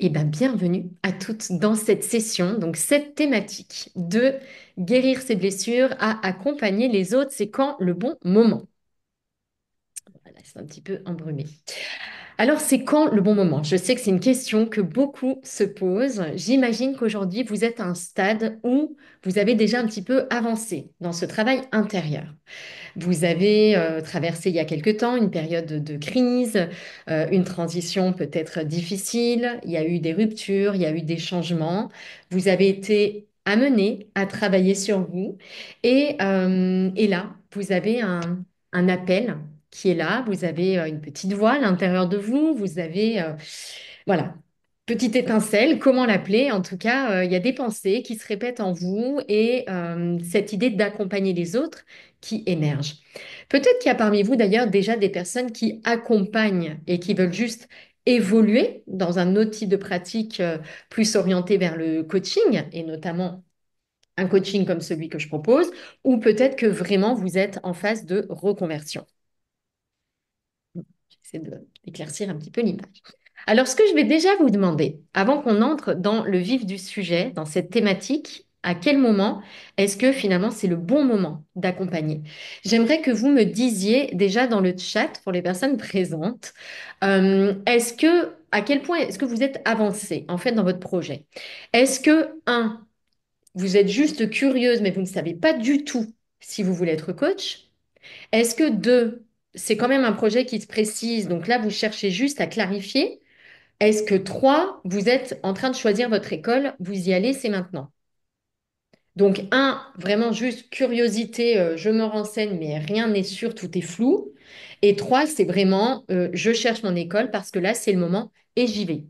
Eh bien, bienvenue à toutes dans cette session. Donc, cette thématique de guérir ses blessures à accompagner les autres, c'est quand le bon moment? Voilà, c'est un petit peu embrumé. Alors, c'est quand le bon moment? Je sais que c'est une question que beaucoup se posent. J'imagine qu'aujourd'hui, vous êtes à un stade où vous avez déjà un petit peu avancé dans ce travail intérieur. Vous avez traversé il y a quelque temps une période de crise, une transition peut-être difficile, il y a eu des ruptures, il y a eu des changements. Vous avez été amené à travailler sur vous et là, vous avez un appel qui est là, vous avez une petite voix à l'intérieur de vous, vous avez, voilà, petite étincelle, comment l'appeler? En tout cas, il y a des pensées qui se répètent en vous et cette idée d'accompagner les autres qui émerge. Peut-être qu'il y a parmi vous d'ailleurs déjà des personnes qui accompagnent et qui veulent juste évoluer dans un autre type de pratique plus orienté vers le coaching et notamment un coaching comme celui que je propose, ou peut-être que vraiment vous êtes en phase de reconversion. J'essaie d'éclaircir un petit peu l'image. Alors, ce que je vais déjà vous demander, avant qu'on entre dans le vif du sujet, dans cette thématique, à quel moment est-ce que finalement c'est le bon moment d'accompagner? J'aimerais que vous me disiez déjà dans le chat pour les personnes présentes, à quel point est-ce que vous êtes avancé en fait dans votre projet? Est-ce que, un, vous êtes juste curieuse mais vous ne savez pas du tout si vous voulez être coach? Est-ce que deux, c'est quand même un projet qui se précise, donc là, vous cherchez juste à clarifier. Est-ce que trois, vous êtes en train de choisir votre école, vous y allez, c'est maintenant. Donc un, vraiment juste curiosité, je me renseigne, mais rien n'est sûr, tout est flou. Et trois, c'est vraiment, je cherche mon école parce que là, c'est le moment et j'y vais.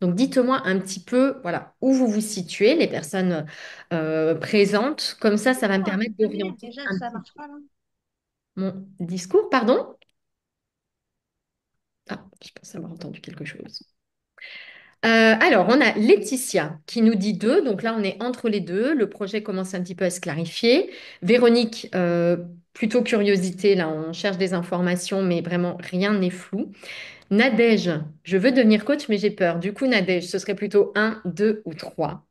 Donc dites-moi un petit peu, voilà, où vous vous situez, les personnes présentes. Comme ça va me Pourquoi permettre on dit d'orienter déjà que un ça petit marche peu pas là? mon discours. Pardon? Ah, je pense avoir entendu quelque chose. Alors, on a Laetitia qui nous dit deux, donc là on est entre les deux, le projet commence un petit peu à se clarifier. Véronique, plutôt curiosité, là on cherche des informations, mais vraiment rien n'est flou. Nadège, je veux devenir coach, mais j'ai peur. Du coup, Nadège, ce serait plutôt un, deux ou trois.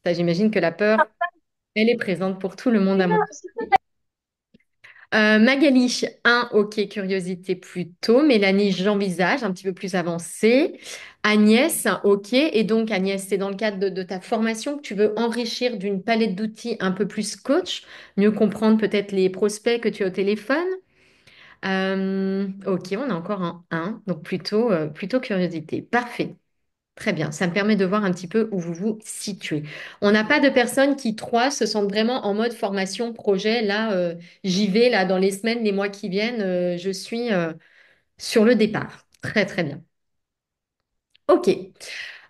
Ça, j'imagine que la peur, elle est présente pour tout le monde à mon avis. Magali, un, ok, curiosité plutôt. Mélanie, j'envisage, un petit peu plus avancé. Agnès, ok. Et donc, Agnès, c'est dans le cadre de ta formation que tu veux enrichir d'une palette d'outils un peu plus coach, mieux comprendre peut-être les prospects que tu as au téléphone. Ok, on a encore un 1, donc plutôt curiosité. Parfait. Très bien, ça me permet de voir un petit peu où vous vous situez. On n'a pas de personnes qui, trois, se sentent vraiment en mode formation, projet. Là, j'y vais, là, dans les semaines, les mois qui viennent, je suis sur le départ. Très, très bien. OK.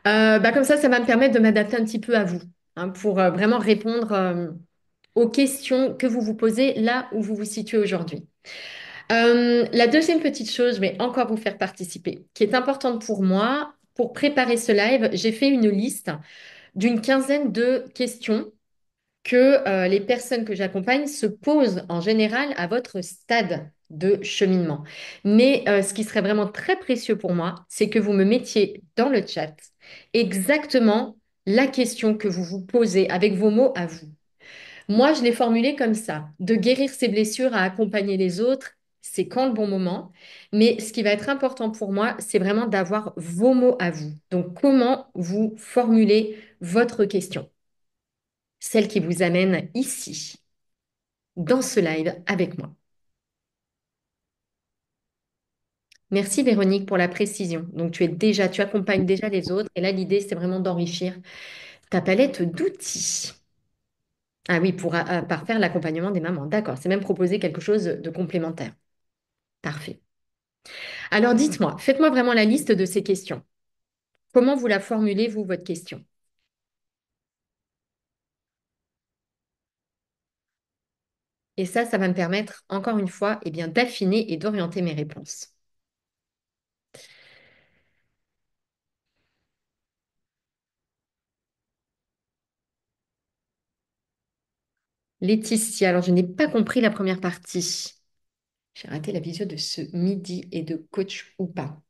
Bah, comme ça va me permettre de m'adapter un petit peu à vous, hein, pour vraiment répondre aux questions que vous vous posez là où vous vous situez aujourd'hui. La deuxième petite chose, je vais encore vous faire participer, qui est importante pour moi. Pour préparer ce live, j'ai fait une liste d'une quinzaine de questions que les personnes que j'accompagne se posent en général à votre stade de cheminement. Mais ce qui serait vraiment très précieux pour moi, c'est que vous me mettiez dans le chat exactement la question que vous vous posez avec vos mots à vous. Moi, je l'ai formulée comme ça, de guérir ses blessures à accompagner les autres. C'est quand le bon moment. Mais ce qui va être important pour moi, c'est vraiment d'avoir vos mots à vous. Donc, comment vous formulez votre question? Celle qui vous amène ici, dans ce live avec moi. Merci Véronique pour la précision. Donc tu accompagnes déjà les autres et là l'idée c'est vraiment d'enrichir ta palette d'outils. Ah oui, pour parfaire l'accompagnement des mamans. D'accord, c'est même proposer quelque chose de complémentaire. Parfait. Alors dites-moi, faites-moi vraiment la liste de ces questions. Comment vous la formulez, vous, votre question? Et ça va me permettre, encore une fois, eh bien, d'affiner et d'orienter mes réponses. Laetitia, alors je n'ai pas compris la première partie. J'ai raté la visio de ce midi et de coach ou pas.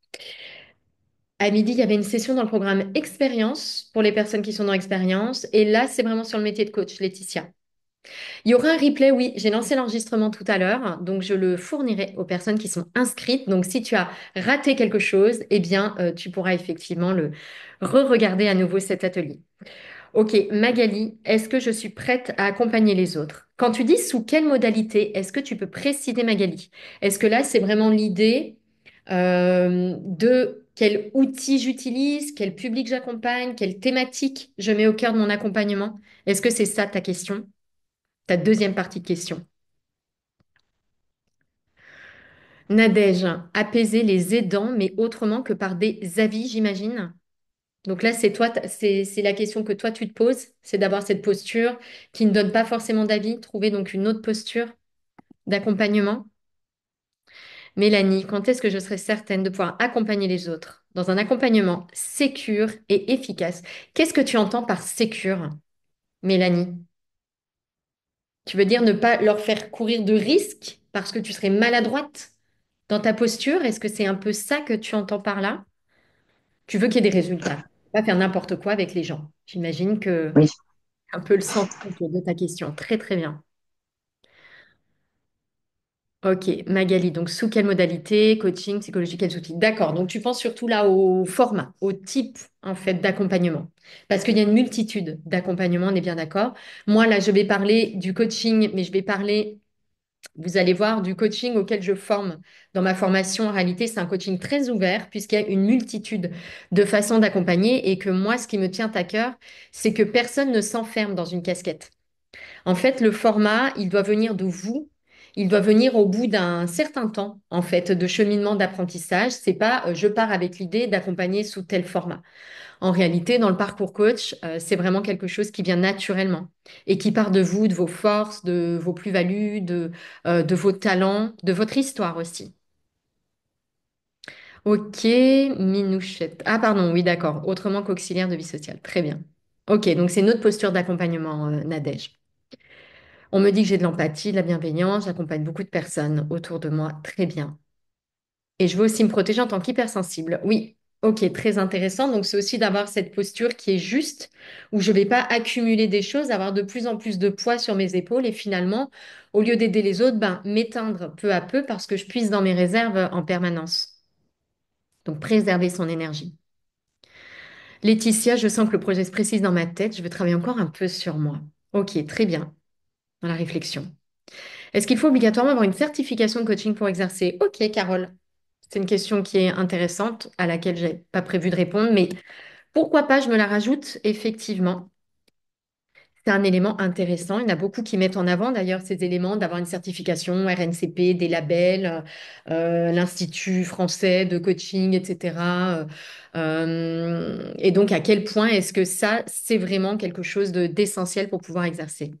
À midi, il y avait une session dans le programme Expérience pour les personnes qui sont dans Expérience. Et là, c'est vraiment sur le métier de coach, Laetitia. Il y aura un replay, oui. J'ai lancé l'enregistrement tout à l'heure, donc je le fournirai aux personnes qui sont inscrites. Donc, si tu as raté quelque chose, eh bien, tu pourras effectivement le re-regarder à nouveau cet atelier. Ok, Magali, est-ce que je suis prête à accompagner les autres? Quand tu dis sous quelle modalité, est-ce que tu peux préciser, Magali? Est-ce que là, c'est vraiment l'idée de quel outil j'utilise, quel public j'accompagne, quelle thématique je mets au cœur de mon accompagnement? Est-ce que c'est ça ta question? Ta deuxième partie de question. Nadège, apaiser les aidants, mais autrement que par des avis, j'imagine. Donc là, c'est toi, c'est la question que toi tu te poses, c'est d'avoir cette posture qui ne donne pas forcément d'avis, trouver donc une autre posture d'accompagnement. Mélanie, quand est-ce que je serai certaine de pouvoir accompagner les autres dans un accompagnement sécure et efficace? Qu'est-ce que tu entends par sécure, Mélanie? Tu veux dire ne pas leur faire courir de risques parce que tu serais maladroite dans ta posture? Est-ce que c'est un peu ça que tu entends par là? Tu veux qu'il y ait des résultats, pas faire n'importe quoi avec les gens. J'imagine que Oui. c'est un peu le sens de ta question. Très, très bien. Ok, Magali, donc sous quelle modalité, coaching, psychologie, quels outils? D'accord, donc tu penses surtout là au format, au type en fait d'accompagnement. Parce qu'il y a une multitude d'accompagnements, on est bien d'accord. Moi, là, je vais parler du coaching, mais je vais parler, vous allez voir, du coaching auquel je forme dans ma formation. En réalité, c'est un coaching très ouvert puisqu'il y a une multitude de façons d'accompagner et que moi, ce qui me tient à cœur, c'est que personne ne s'enferme dans une casquette. En fait, le format, il doit venir de vous. Il doit venir au bout d'un certain temps, en fait, de cheminement d'apprentissage. C'est pas je pars avec l'idée d'accompagner sous tel format. En réalité, dans le parcours coach, c'est vraiment quelque chose qui vient naturellement et qui part de vous, de vos forces, de vos plus-values, de vos talents, de votre histoire aussi. Ok, Minouchette. Ah, pardon, oui, d'accord. Autrement qu'auxiliaire de vie sociale. Très bien. Ok, donc c'est notre posture d'accompagnement, Nadège. On me dit que j'ai de l'empathie, de la bienveillance, j'accompagne beaucoup de personnes autour de moi. Très bien. Et je veux aussi me protéger en tant qu'hypersensible. Oui, ok, très intéressant. Donc, c'est aussi d'avoir cette posture qui est juste, où je ne vais pas accumuler des choses, avoir de plus en plus de poids sur mes épaules et finalement, au lieu d'aider les autres, ben, m'éteindre peu à peu parce que je puise dans mes réserves en permanence. Donc, préserver son énergie. Laetitia, je sens que le projet se précise dans ma tête. Je veux travailler encore un peu sur moi. Ok, très bien. Dans la réflexion. Est-ce qu'il faut obligatoirement avoir une certification de coaching pour exercer? Ok, Carole. C'est une question qui est intéressante, à laquelle je n'ai pas prévu de répondre, mais pourquoi pas, je me la rajoute effectivement. C'est un élément intéressant. Il y en a beaucoup qui mettent en avant d'ailleurs ces éléments d'avoir une certification RNCP, des labels, l'Institut français de coaching, etc. Et donc, à quel point est-ce que ça, c'est vraiment quelque chose d'essentiel pour pouvoir exercer?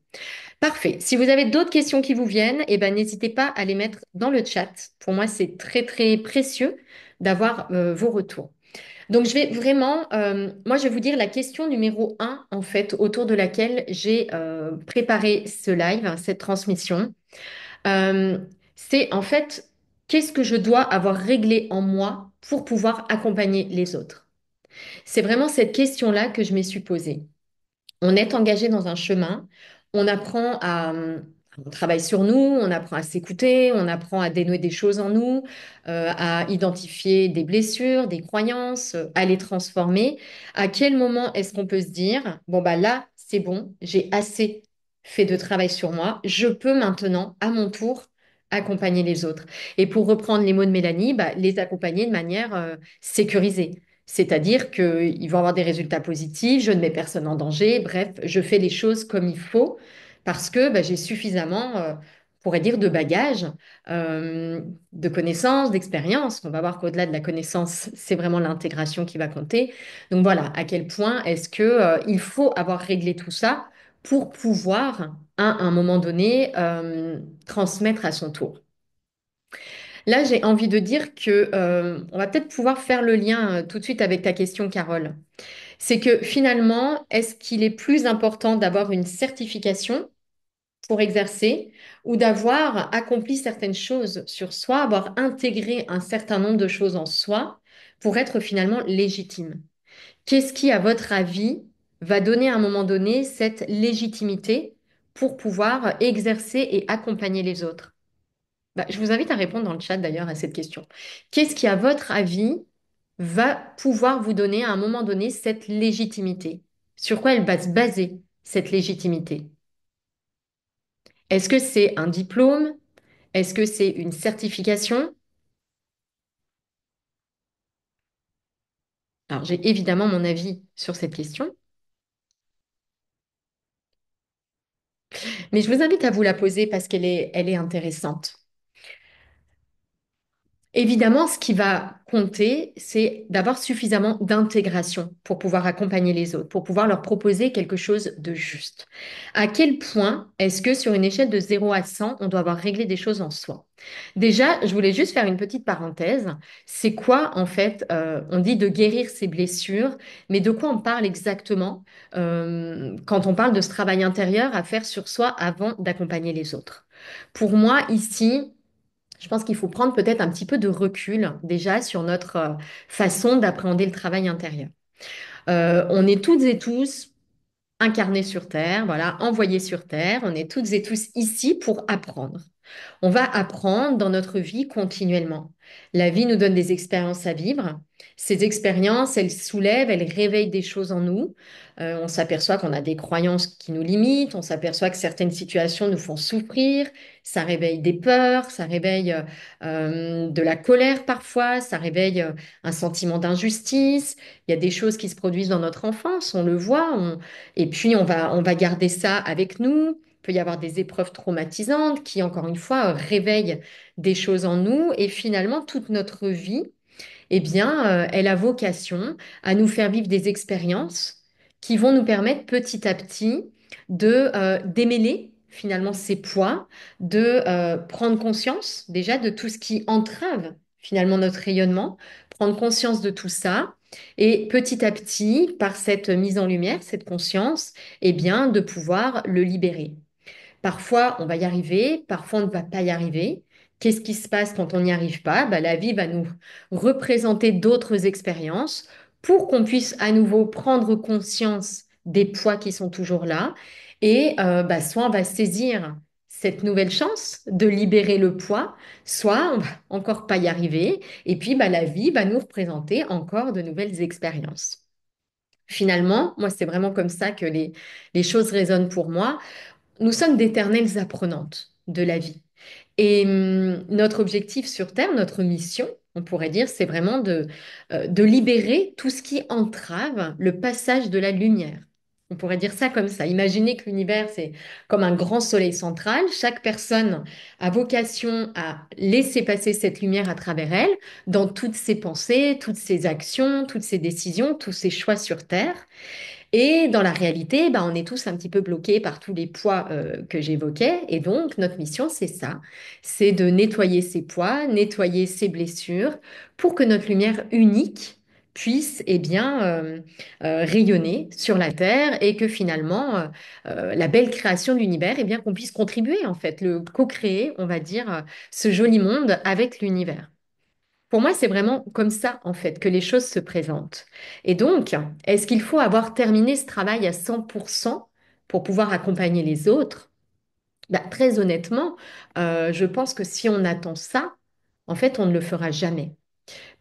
Parfait. Si vous avez d'autres questions qui vous viennent, eh ben, n'hésitez pas à les mettre dans le chat. Pour moi, c'est très, très précieux d'avoir vos retours. Donc, je vais vraiment, moi, je vais vous dire la question numéro un, en fait, autour de laquelle j'ai préparé ce live, hein, cette transmission. Euh, c'est en fait, qu'est-ce que je dois avoir réglé en moi pour pouvoir accompagner les autres? C'est vraiment cette question-là que je me suis posée. On est engagé dans un chemin, on apprend à, on travaille sur nous, on apprend à s'écouter, on apprend à dénouer des choses en nous, à identifier des blessures, des croyances, à les transformer. À quel moment est-ce qu'on peut se dire, bon bah là, c'est bon, j'ai assez fait de travail sur moi, je peux maintenant, à mon tour, accompagner les autres. Et pour reprendre les mots de Mélanie, bah, les accompagner de manière sécurisée. C'est-à-dire qu'ils vont avoir des résultats positifs, je ne mets personne en danger, bref, je fais les choses comme il faut parce que bah, j'ai suffisamment, on pourrait dire, de bagages, de connaissances, d'expérience. On va voir qu'au-delà de la connaissance, c'est vraiment l'intégration qui va compter. Donc voilà, à quel point est-ce que, il faut avoir réglé tout ça pour pouvoir, à un moment donné, transmettre à son tour. Là, j'ai envie de dire que on va peut-être pouvoir faire le lien tout de suite avec ta question, Carole. C'est que finalement, est-ce qu'il est plus important d'avoir une certification pour exercer ou d'avoir accompli certaines choses sur soi, avoir intégré un certain nombre de choses en soi pour être finalement légitime. Qu'est-ce qui, à votre avis, va donner à un moment donné cette légitimité pour pouvoir exercer et accompagner les autres? Bah, je vous invite à répondre dans le chat d'ailleurs à cette question. Qu'est-ce qui, à votre avis, va pouvoir vous donner à un moment donné cette légitimité? Sur quoi elle va se baser, cette légitimité? Est-ce que c'est un diplôme? Est-ce que c'est une certification? Alors, j'ai évidemment mon avis sur cette question, mais je vous invite à vous la poser parce elle est intéressante. Évidemment, ce qui va compter, c'est d'avoir suffisamment d'intégration pour pouvoir accompagner les autres, pour pouvoir leur proposer quelque chose de juste. À quel point est-ce que sur une échelle de 0 à 100, on doit avoir réglé des choses en soi? Déjà, je voulais juste faire une petite parenthèse. C'est quoi, en fait, on dit de guérir ses blessures, mais de quoi on parle exactement quand on parle de ce travail intérieur à faire sur soi avant d'accompagner les autres? Pour moi, ici, je pense qu'il faut prendre peut-être un petit peu de recul déjà sur notre façon d'appréhender le travail intérieur. On est toutes et tous incarnés sur Terre, voilà, envoyés sur Terre. On est toutes et tous ici pour apprendre. On va apprendre dans notre vie continuellement. La vie nous donne des expériences à vivre. Ces expériences, elles soulèvent, elles réveillent des choses en nous. On s'aperçoit qu'on a des croyances qui nous limitent, on s'aperçoit que certaines situations nous font souffrir, ça réveille des peurs, ça réveille de la colère parfois, ça réveille un sentiment d'injustice. Il y a des choses qui se produisent dans notre enfance, on le voit, et puis on va garder ça avec nous. Il peut y avoir des épreuves traumatisantes qui, encore une fois, réveillent des choses en nous. Et finalement, toute notre vie, eh bien, elle a vocation à nous faire vivre des expériences qui vont nous permettre petit à petit de démêler finalement ces poids, de prendre conscience déjà de tout ce qui entrave finalement notre rayonnement, prendre conscience de tout ça. Et petit à petit, par cette mise en lumière, cette conscience, eh bien, de pouvoir le libérer. Parfois, on va y arriver, parfois, on ne va pas y arriver. Qu'est-ce qui se passe quand on n'y arrive pas? Bah, la vie va nous représenter d'autres expériences pour qu'on puisse à nouveau prendre conscience des poids qui sont toujours là. Et bah, soit on va saisir cette nouvelle chance de libérer le poids, soit on va encore pas y arriver. Et puis, bah, la vie va nous représenter encore de nouvelles expériences. Finalement, moi, c'est vraiment comme ça que les choses résonnent pour moi. Nous sommes d'éternelles apprenantes de la vie. Et notre objectif sur Terre, notre mission, on pourrait dire, c'est vraiment de libérer tout ce qui entrave le passage de la lumière. On pourrait dire ça comme ça. Imaginez que l'univers, c'est comme un grand soleil central. Chaque personne a vocation à laisser passer cette lumière à travers elle, dans toutes ses pensées, toutes ses actions, toutes ses décisions, tous ses choix sur Terre. Et dans la réalité, bah, on est tous un petit peu bloqués par tous les poids que j'évoquais. Et donc, notre mission, c'est ça, c'est de nettoyer ces poids, nettoyer ces blessures pour que notre lumière unique puisse eh bien, rayonner sur la Terre et que finalement, la belle création de l'univers, eh bien, qu'on puisse contribuer, en fait, le co-créer, on va dire, ce joli monde avec l'univers. Pour moi, c'est vraiment comme ça, en fait, que les choses se présentent. Et donc, est-ce qu'il faut avoir terminé ce travail à 100% pour pouvoir accompagner les autres? Bah, très honnêtement, je pense que si on attend ça, en fait, on ne le fera jamais.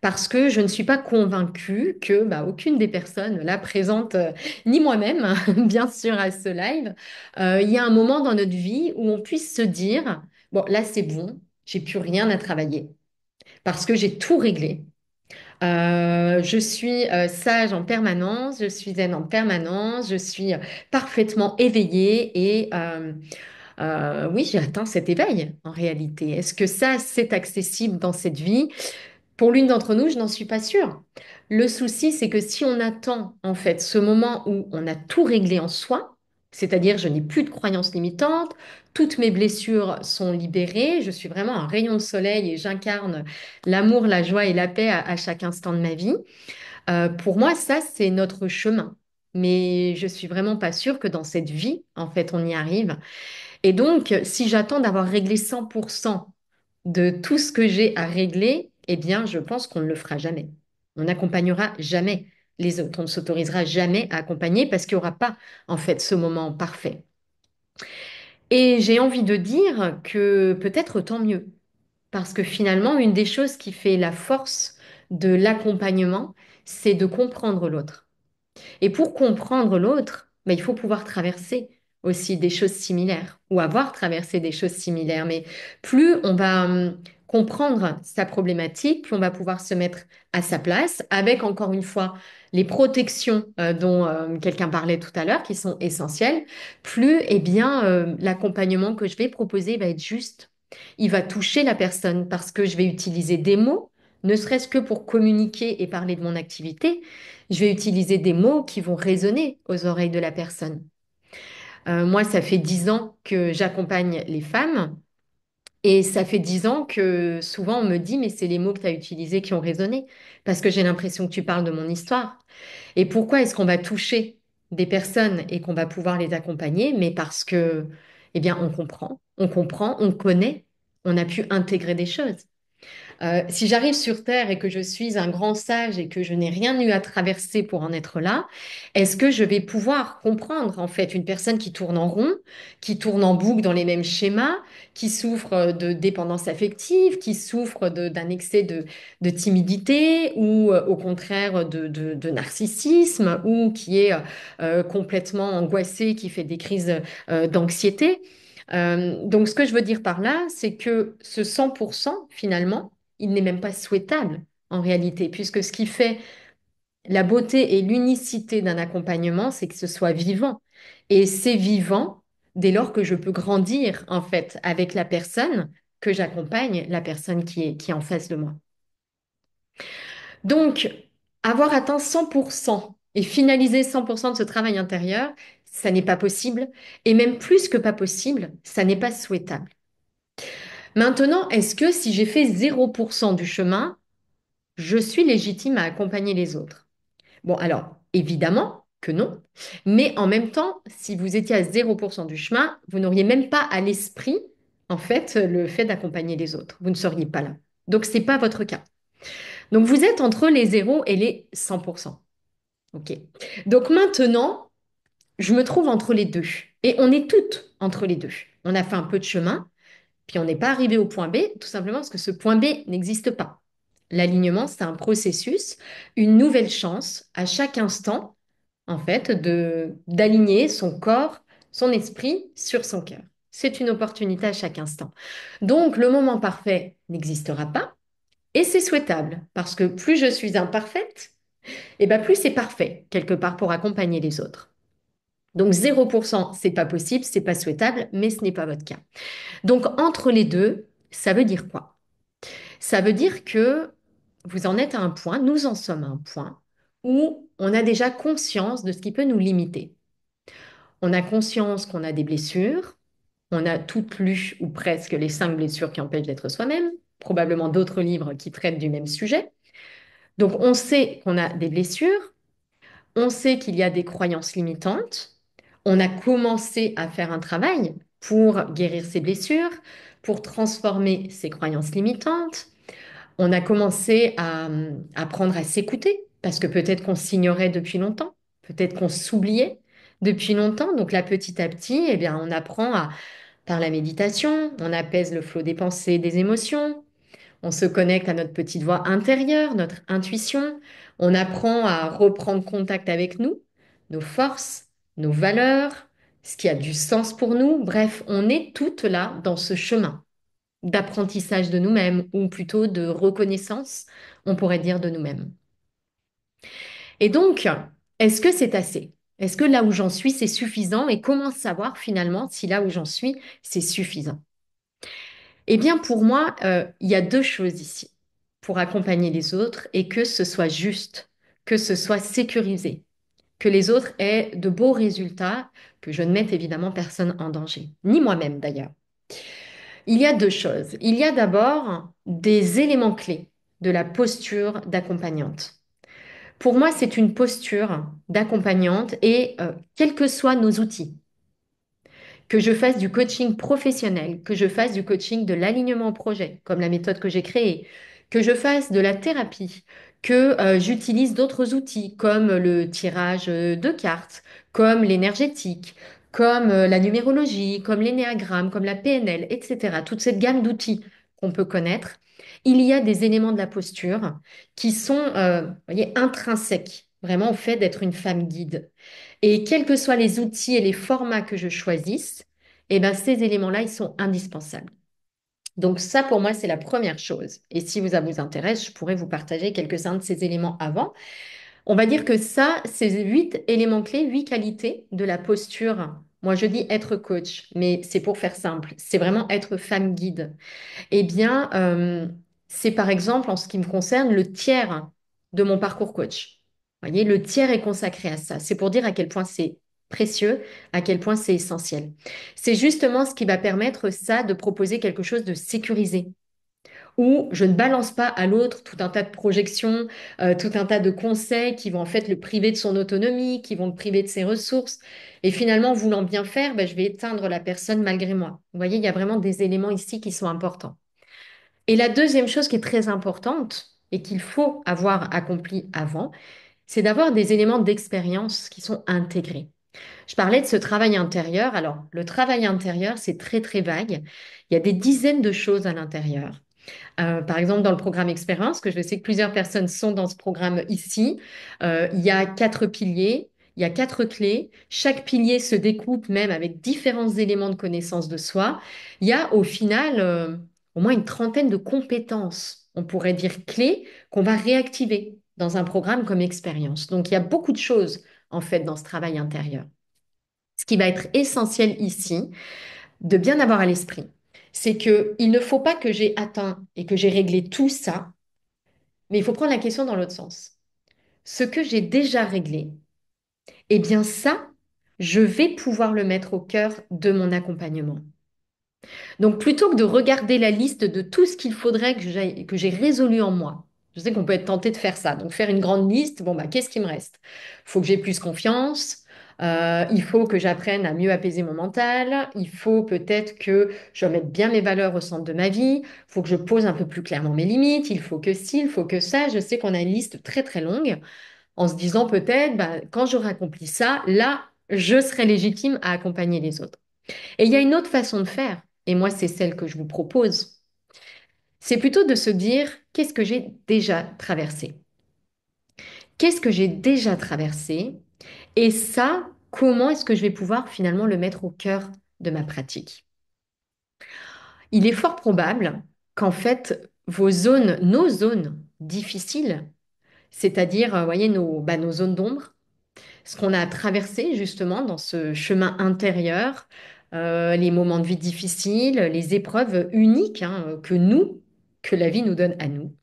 Parce que je ne suis pas convaincue que bah, aucune des personnes là présentes, ni moi-même, hein, bien sûr, à ce live, il y a un moment dans notre vie où on puisse se dire, bon, là, c'est bon, j'ai plus rien à travailler parce que j'ai tout réglé. Je suis sage en permanence, je suis zen en permanence, je suis parfaitement éveillée et oui, j'ai atteint cet éveil en réalité. Est-ce que ça, c'est accessible dans cette vie? Pour l'une d'entre nous, je n'en suis pas sûre. Le souci, c'est que si on attend en fait ce moment où on a tout réglé en soi, c'est-à-dire je n'ai plus de croyances limitantes, toutes mes blessures sont libérées, je suis vraiment un rayon de soleil et j'incarne l'amour, la joie et la paix à chaque instant de ma vie. Pour moi, ça, c'est notre chemin. Mais je suis vraiment pas sûre que dans cette vie, en fait, on y arrive. Et donc, si j'attends d'avoir réglé 100% de tout ce que j'ai à régler, eh bien, je pense qu'on ne le fera jamais. On n'accompagnera jamais les autres. On ne s'autorisera jamais à accompagner parce qu'il n'y aura pas, en fait, ce moment parfait. Et j'ai envie de dire que peut-être tant mieux. Parce que finalement, une des choses qui fait la force de l'accompagnement, c'est de comprendre l'autre. Et pour comprendre l'autre, ben, il faut pouvoir traverser aussi des choses similaires ou avoir traversé des choses similaires. Mais plus on va comprendre sa problématique, plus on va pouvoir se mettre à sa place avec, encore une fois, les protections dont quelqu'un parlait tout à l'heure, qui sont essentielles, plus eh bien, l'accompagnement que je vais proposer va être juste. Il va toucher la personne parce que je vais utiliser des mots, ne serait-ce que pour communiquer et parler de mon activité, je vais utiliser des mots qui vont résonner aux oreilles de la personne. Moi, ça fait 10 ans que j'accompagne les femmes et ça fait 10 ans que souvent on me dit, mais c'est les mots que tu as utilisés qui ont résonné parce que j'ai l'impression que tu parles de mon histoire. Et pourquoi est-ce qu'on va toucher des personnes et qu'on va pouvoir les accompagner? Mais parce que, eh bien, on connaît, on a pu intégrer des choses. Si j'arrive sur Terre et que je suis un grand sage et que je n'ai rien eu à traverser pour en être là, est-ce que je vais pouvoir comprendre en fait une personne qui tourne en rond, qui tourne en boucle dans les mêmes schémas, qui souffre de dépendance affective, qui souffre d'un excès de timidité ou au contraire de narcissisme ou qui est complètement angoissée, qui fait des crises d'anxiété? Donc, ce que je veux dire par là, c'est que ce 100%, finalement, il n'est même pas souhaitable en réalité, puisque ce qui fait la beauté et l'unicité d'un accompagnement, c'est que ce soit vivant. Et c'est vivant dès lors que je peux grandir, en fait, avec la personne que j'accompagne, la personne qui est en face de moi. Donc, avoir atteint 100% et finaliser 100% de ce travail intérieur, ça n'est pas possible. Et même plus que pas possible, ça n'est pas souhaitable. Maintenant, est-ce que si j'ai fait 0% du chemin, je suis légitime à accompagner les autres? Bon, alors, évidemment que non, mais en même temps, si vous étiez à 0% du chemin, vous n'auriez même pas à l'esprit, en fait, le fait d'accompagner les autres. Vous ne seriez pas là. Donc, ce n'est pas votre cas. Donc, vous êtes entre les 0 et les 100%. OK. Donc, maintenant, je me trouve entre les deux. Et on est toutes entre les deux. On a fait un peu de chemin, puis on n'est pas arrivé au point B, tout simplement parce que ce point B n'existe pas. L'alignement, c'est un processus, une nouvelle chance à chaque instant, en fait, de d'aligner son corps, son esprit sur son cœur. C'est une opportunité à chaque instant. Donc, le moment parfait n'existera pas et c'est souhaitable parce que plus je suis imparfaite, et ben plus c'est parfait quelque part pour accompagner les autres. Donc 0%, c'est pas possible, c'est pas souhaitable, mais ce n'est pas votre cas. Donc entre les deux, ça veut dire quoi? Ça veut dire que vous en êtes à un point, nous en sommes à un point où on a déjà conscience de ce qui peut nous limiter. On a conscience qu'on a des blessures, on a toutes lu ou presque les 5 blessures qui empêchent d'être soi-même, probablement d'autres livres qui traitent du même sujet. Donc on sait qu'on a des blessures, on sait qu'il y a des croyances limitantes, on a commencé à faire un travail pour guérir ces blessures, pour transformer ces croyances limitantes. On a commencé à apprendre à s'écouter parce que peut-être qu'on s'ignorait depuis longtemps, peut-être qu'on s'oubliait depuis longtemps. Donc là, petit à petit, eh bien, on apprend par la méditation, on apaise le flot des pensées, des émotions, on se connecte à notre petite voix intérieure, notre intuition, on apprend à reprendre contact avec nous, nos forces, nos valeurs, ce qui a du sens pour nous. Bref, on est toutes là dans ce chemin d'apprentissage de nous-mêmes ou plutôt de reconnaissance, on pourrait dire, de nous-mêmes. Et donc, est-ce que c'est assez? Est-ce que là où j'en suis, c'est suffisant? Et comment savoir finalement si là où j'en suis, c'est suffisant? Eh bien, pour moi, il y a deux choses ici pour accompagner les autres et que ce soit juste, que ce soit sécurisé, que les autres aient de beaux résultats, que je ne mette évidemment personne en danger, ni moi-même d'ailleurs. Il y a deux choses. Il y a d'abord des éléments clés de la posture d'accompagnante. Pour moi, c'est une posture d'accompagnante et quels que soient nos outils, que je fasse du coaching professionnel, que je fasse du coaching de l'alignement au projet, comme la méthode que j'ai créée, que je fasse de la thérapie, que j'utilise d'autres outils comme le tirage de cartes, comme l'énergétique, comme la numérologie, comme l'énéagramme, comme la PNL, etc. Toute cette gamme d'outils qu'on peut connaître, il y a des éléments de la posture qui sont, vous voyez, intrinsèques vraiment au fait d'être une femme guide. Et quels que soient les outils et les formats que je choisisse, eh ben, ces éléments-là, ils sont indispensables. Donc ça, pour moi, c'est la première chose. Et si ça vous intéresse, je pourrais vous partager quelques-uns de ces éléments avant. On va dire que ça, ces 8 éléments clés, 8 qualités de la posture. Moi, je dis être coach, mais c'est pour faire simple. C'est vraiment être femme guide. Eh bien, c'est par exemple, en ce qui me concerne, le tiers de mon parcours coach. Vous voyez, le tiers est consacré à ça. C'est pour dire à quel point c'est précieux, à quel point c'est essentiel. C'est justement ce qui va permettre ça de proposer quelque chose de sécurisé, où je ne balance pas à l'autre tout un tas de projections, tout un tas de conseils qui vont en fait le priver de son autonomie, qui vont le priver de ses ressources. Et finalement, voulant bien faire, ben, je vais éteindre la personne malgré moi. Vous voyez, il y a vraiment des éléments ici qui sont importants. Et la deuxième chose qui est très importante et qu'il faut avoir accompli avant, c'est d'avoir des éléments d'expérience qui sont intégrés. Je parlais de ce travail intérieur. Alors, le travail intérieur, c'est très, très vague. Il y a des dizaines de choses à l'intérieur. Par exemple, dans le programme Expérience, que je sais que plusieurs personnes sont dans ce programme ici, il y a 4 piliers, il y a 4 clés. Chaque pilier se découpe même avec différents éléments de connaissance de soi. Il y a au final au moins une trentaine de compétences, on pourrait dire clés, qu'on va réactiver dans un programme comme Expérience. Donc, il y a beaucoup de choses en fait dans ce travail intérieur. Ce qui va être essentiel ici, de bien avoir à l'esprit, c'est que il ne faut pas que j'ai atteint et que j'ai réglé tout ça, mais il faut prendre la question dans l'autre sens. Ce que j'ai déjà réglé, eh bien ça, je vais pouvoir le mettre au cœur de mon accompagnement. Donc plutôt que de regarder la liste de tout ce qu'il faudrait que j'ai résolu en moi, je sais qu'on peut être tenté de faire ça. Donc faire une grande liste, bon bah qu'est-ce qui me reste? Il faut que j'ai plus confiance, il faut que j'apprenne à mieux apaiser mon mental, il faut peut-être que je mette bien mes valeurs au centre de ma vie, il faut que je pose un peu plus clairement mes limites, il faut que ci, il faut que ça. Je sais qu'on a une liste très très longue en se disant peut-être bah, quand j'aurai accompli ça, là, je serai légitime à accompagner les autres. Et il y a une autre façon de faire, et moi c'est celle que je vous propose, c'est plutôt de se dire qu'est-ce que j'ai déjà traversé? Qu'est-ce que j'ai déjà traversé? Et ça, comment est-ce que je vais pouvoir finalement le mettre au cœur de ma pratique? Il est fort probable qu'en fait, nos zones difficiles, c'est-à-dire, voyez, nos zones d'ombre, ce qu'on a traversé justement dans ce chemin intérieur, les moments de vie difficiles, les épreuves uniques hein, que la vie nous donne à nous,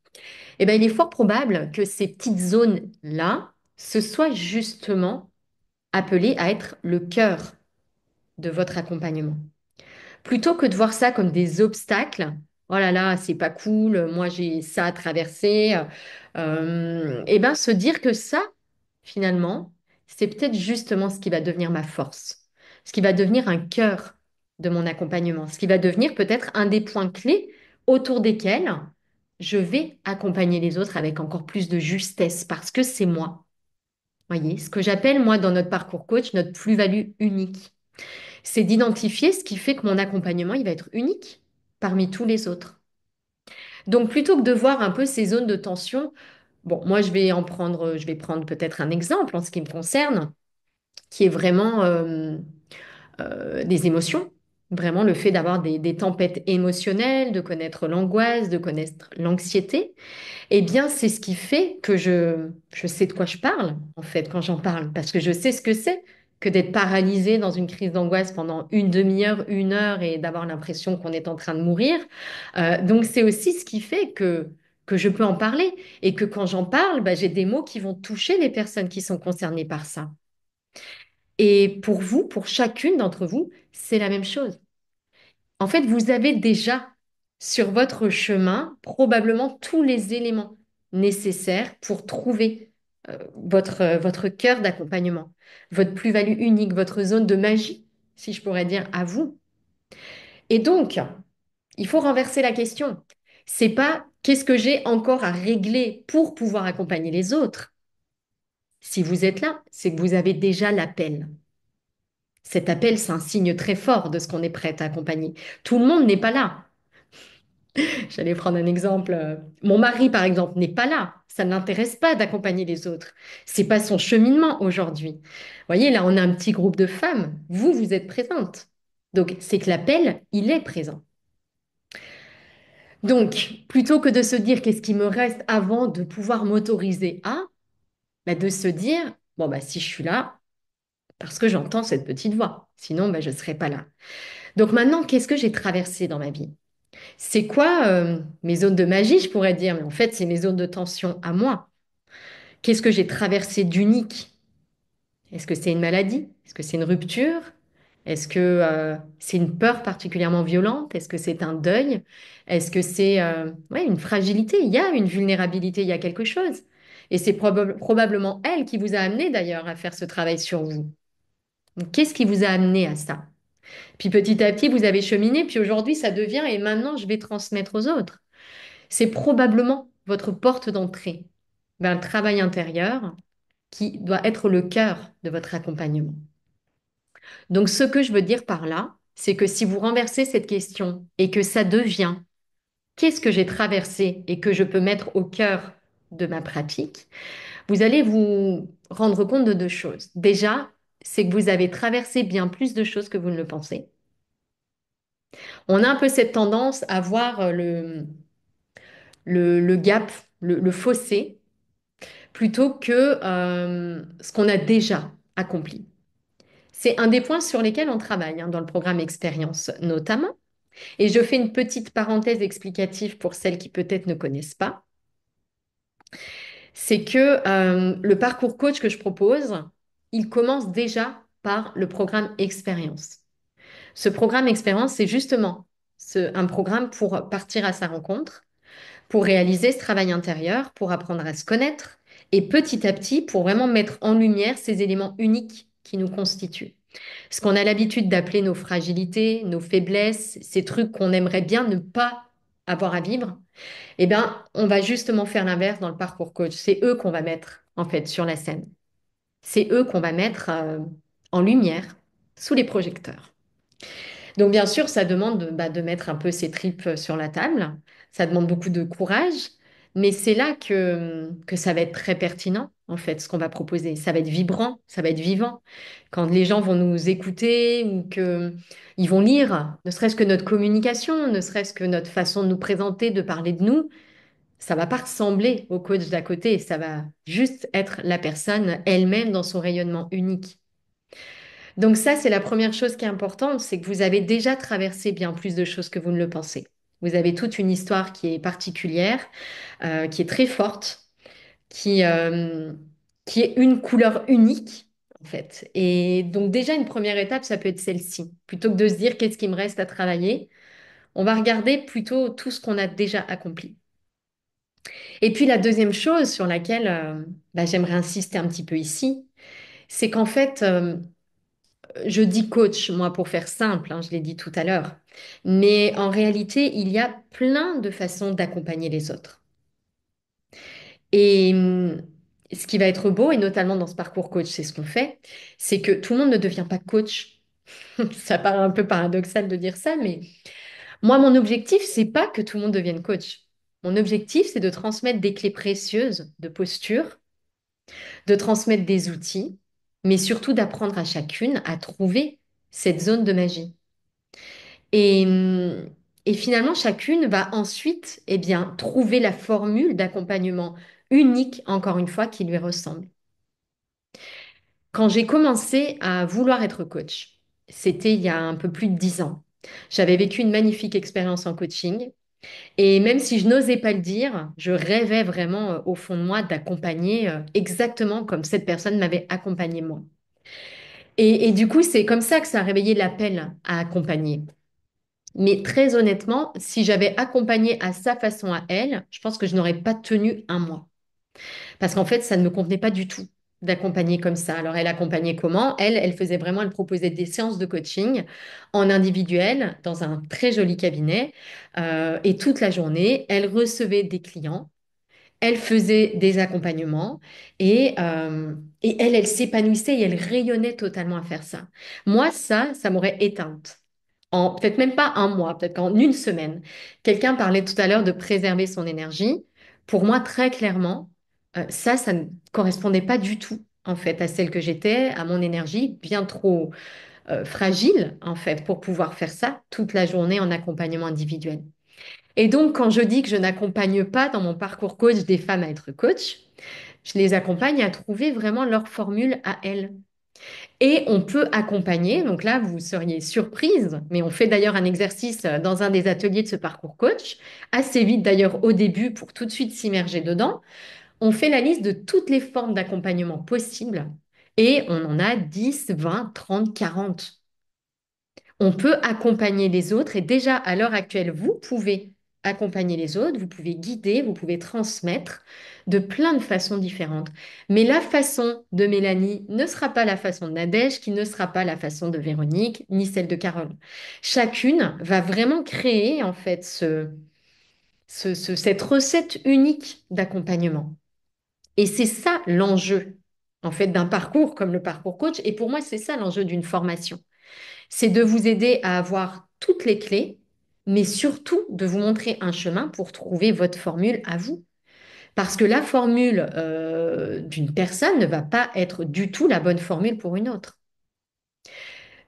eh ben, il est fort probable que ces petites zones-là, ce soit justement appelées à être le cœur de votre accompagnement. Plutôt que de voir ça comme des obstacles, oh là là, c'est pas cool, moi j'ai ça à traverser, et ben se dire que ça, finalement, c'est peut-être justement ce qui va devenir ma force, ce qui va devenir un cœur de mon accompagnement, ce qui va devenir peut-être un des points clés autour desquels je vais accompagner les autres avec encore plus de justesse parce que c'est moi. Voyez, ce que j'appelle moi dans notre parcours coach, notre plus-value unique c'est d'identifier ce qui fait que mon accompagnement, il va être unique parmi tous les autres. Donc, plutôt que de voir un peu ces zones de tension, bon, moi, je vais prendre peut-être un exemple en ce qui me concerne, qui est vraiment des émotions. Vraiment le fait d'avoir des tempêtes émotionnelles, de connaître l'angoisse, de connaître l'anxiété. Eh bien, c'est ce qui fait que je sais de quoi je parle, en fait, quand j'en parle, parce que je sais ce que c'est que d'être paralysé dans une crise d'angoisse pendant une demi-heure, 1 heure et d'avoir l'impression qu'on est en train de mourir. Donc, c'est aussi ce qui fait que je peux en parler et que quand j'en parle, bah, j'ai des mots qui vont toucher les personnes qui sont concernées par ça. Et pour vous, pour chacune d'entre vous, c'est la même chose. En fait, vous avez déjà sur votre chemin probablement tous les éléments nécessaires pour trouver votre cœur d'accompagnement, votre plus-value unique, votre zone de magie. si je pourrais dire, à vous. Et donc, il faut renverser la question. C'est pas qu'est-ce que j'ai encore à régler pour pouvoir accompagner les autres. Si vous êtes là, c'est que vous avez déjà l'appel. Cet appel, c'est un signe très fort de ce qu'on est prêt à accompagner. Tout le monde n'est pas là. J'allais prendre un exemple. Mon mari, par exemple, n'est pas là. Ça ne l'intéresse pas d'accompagner les autres. C'est pas son cheminement aujourd'hui. Vous voyez, là, on a un petit groupe de femmes. Vous, vous êtes présente. Donc, c'est que l'appel, il est présent. Donc, plutôt que de se dire qu'est-ce qui me reste avant de pouvoir m'autoriser à, bah, de se dire, bon, bah, si je suis là, parce que j'entends cette petite voix. Sinon, bah, je ne serais pas là. Donc maintenant, qu'est-ce que j'ai traversé dans ma vie? C'est quoi mes zones de magie, je pourrais dire, mais en fait, c'est mes zones de tension à moi. Qu'est-ce que j'ai traversé d'unique? Est-ce que c'est une maladie? Est-ce que c'est une rupture? Est-ce que c'est une peur particulièrement violente? Est-ce que c'est un deuil? Est-ce que c'est ouais, une fragilité? Il y a une vulnérabilité, il y a quelque chose. Et c'est probablement elle qui vous a amené d'ailleurs à faire ce travail sur vous. Donc, qu'est-ce qui vous a amené à ça? Puis petit à petit, vous avez cheminé, puis aujourd'hui, ça devient, et maintenant, je vais transmettre aux autres. C'est probablement votre porte d'entrée vers le travail intérieur qui doit être le cœur de votre accompagnement. Donc, ce que je veux dire par là, c'est que si vous renversez cette question et que ça devient qu'est-ce que j'ai traversé et que je peux mettre au cœur de ma pratique, vous allez vous rendre compte de deux choses. Déjà, c'est que vous avez traversé bien plus de choses que vous ne le pensez. On a un peu cette tendance à voir le gap, le fossé, plutôt que ce qu'on a déjà accompli. C'est un des points sur lesquels on travaille dans le programme Expérience notamment. Et je fais une petite parenthèse explicative pour celles qui peut-être ne connaissent pas. C'est que le parcours coach que je propose, il commence déjà par le programme Expérience. Ce programme Expérience, c'est justement un programme pour partir à sa rencontre, pour réaliser ce travail intérieur, pour apprendre à se connaître et petit à petit pour vraiment mettre en lumière ces éléments uniques qui nous constituent. Ce qu'on a l'habitude d'appeler nos fragilités, nos faiblesses, ces trucs qu'on aimerait bien ne pas avoir à vivre, eh bien, on va justement faire l'inverse dans le parcours coach. C'est eux qu'on va mettre en fait sur la scène. C'est eux qu'on va mettre en lumière sous les projecteurs. Donc bien sûr, ça demande de mettre un peu ses tripes sur la table. Ça demande beaucoup de courage, mais c'est là que ça va être très pertinent, en fait, ce qu'on va proposer. Ça va être vibrant, ça va être vivant. Quand les gens vont nous écouter ou que ils vont lire, ne serait-ce que notre communication, ne serait-ce que notre façon de nous présenter, de parler de nous, ça va pas ressembler au coach d'à côté. Ça va juste être la personne elle-même dans son rayonnement unique. Donc ça, c'est la première chose qui est importante, c'est que vous avez déjà traversé bien plus de choses que vous ne le pensez. Vous avez toute une histoire qui est particulière, qui est très forte, qui, euh, qui est une couleur unique, en fait. Et donc déjà, une première étape, ça peut être celle-ci. Plutôt que de se dire qu'est-ce qui me reste à travailler, on va regarder plutôt tout ce qu'on a déjà accompli. Et puis la deuxième chose sur laquelle j'aimerais insister un petit peu ici, c'est qu'en fait, je dis coach, moi, pour faire simple, je l'ai dit tout à l'heure. Mais en réalité, il y a plein de façons d'accompagner les autres. Et ce qui va être beau, et notamment dans ce parcours coach, c'est ce qu'on fait, c'est que tout le monde ne devient pas coach. Ça paraît un peu paradoxal de dire ça, mais moi, mon objectif, c'est pas que tout le monde devienne coach. Mon objectif, c'est de transmettre des clés précieuses de posture, de transmettre des outils, mais surtout d'apprendre à chacune à trouver cette zone de magie. Et, et finalement, chacune va ensuite trouver la formule d'accompagnement unique, encore une fois, qui lui ressemble. Quand j'ai commencé à vouloir être coach, c'était il y a un peu plus de 10 ans. J'avais vécu une magnifique expérience en coaching et même si je n'osais pas le dire, je rêvais vraiment au fond de moi d'accompagner exactement comme cette personne m'avait accompagné moi. Et du coup, c'est comme ça que ça a réveillé l'appel à accompagner. Mais très honnêtement, si j'avais accompagné à sa façon à elle, je pense que je n'aurais pas tenu un mois. Parce qu'en fait, ça ne me convenait pas du tout. d'accompagner comme ça. Alors, elle accompagnait comment? Elle faisait vraiment, elle proposait des séances de coaching en individuel dans un très joli cabinet. Et toute la journée, elle recevait des clients. Elle faisait des accompagnements et elle s'épanouissait et elle rayonnait totalement à faire ça. Moi, ça m'aurait éteinte. En peut-être même pas un mois, peut-être qu'en une semaine. Quelqu'un parlait tout à l'heure de préserver son énergie. Pour moi, très clairement, ça ne correspondait pas du tout, en fait, à celle que j'étais, à mon énergie, bien trop fragile, en fait, pour pouvoir faire ça toute la journée en accompagnement individuel. Et donc, quand je dis que je n'accompagne pas dans mon parcours coach des femmes à être coach, je les accompagne à trouver vraiment leur formule à elles. Et on peut accompagner, donc là, vous seriez surprise, mais on fait d'ailleurs un exercice dans un des ateliers de ce parcours coach, assez vite d'ailleurs au début pour tout de suite s'immerger dedans. On fait la liste de toutes les formes d'accompagnement possibles et on en a 10, 20, 30, 40. On peut accompagner les autres et déjà à l'heure actuelle, vous pouvez accompagner les autres, vous pouvez guider, vous pouvez transmettre de plein de façons différentes. Mais la façon de Mélanie ne sera pas la façon de Nadège, qui ne sera pas la façon de Véronique, ni celle de Carole. Chacune va vraiment créer en fait cette recette unique d'accompagnement. Et c'est ça l'enjeu en fait d'un parcours comme le parcours coach. Et pour moi, c'est ça l'enjeu d'une formation, c'est de vous aider à avoir toutes les clés, mais surtout de vous montrer un chemin pour trouver votre formule à vous. Parce que la formule d'une personne ne va pas être du tout la bonne formule pour une autre.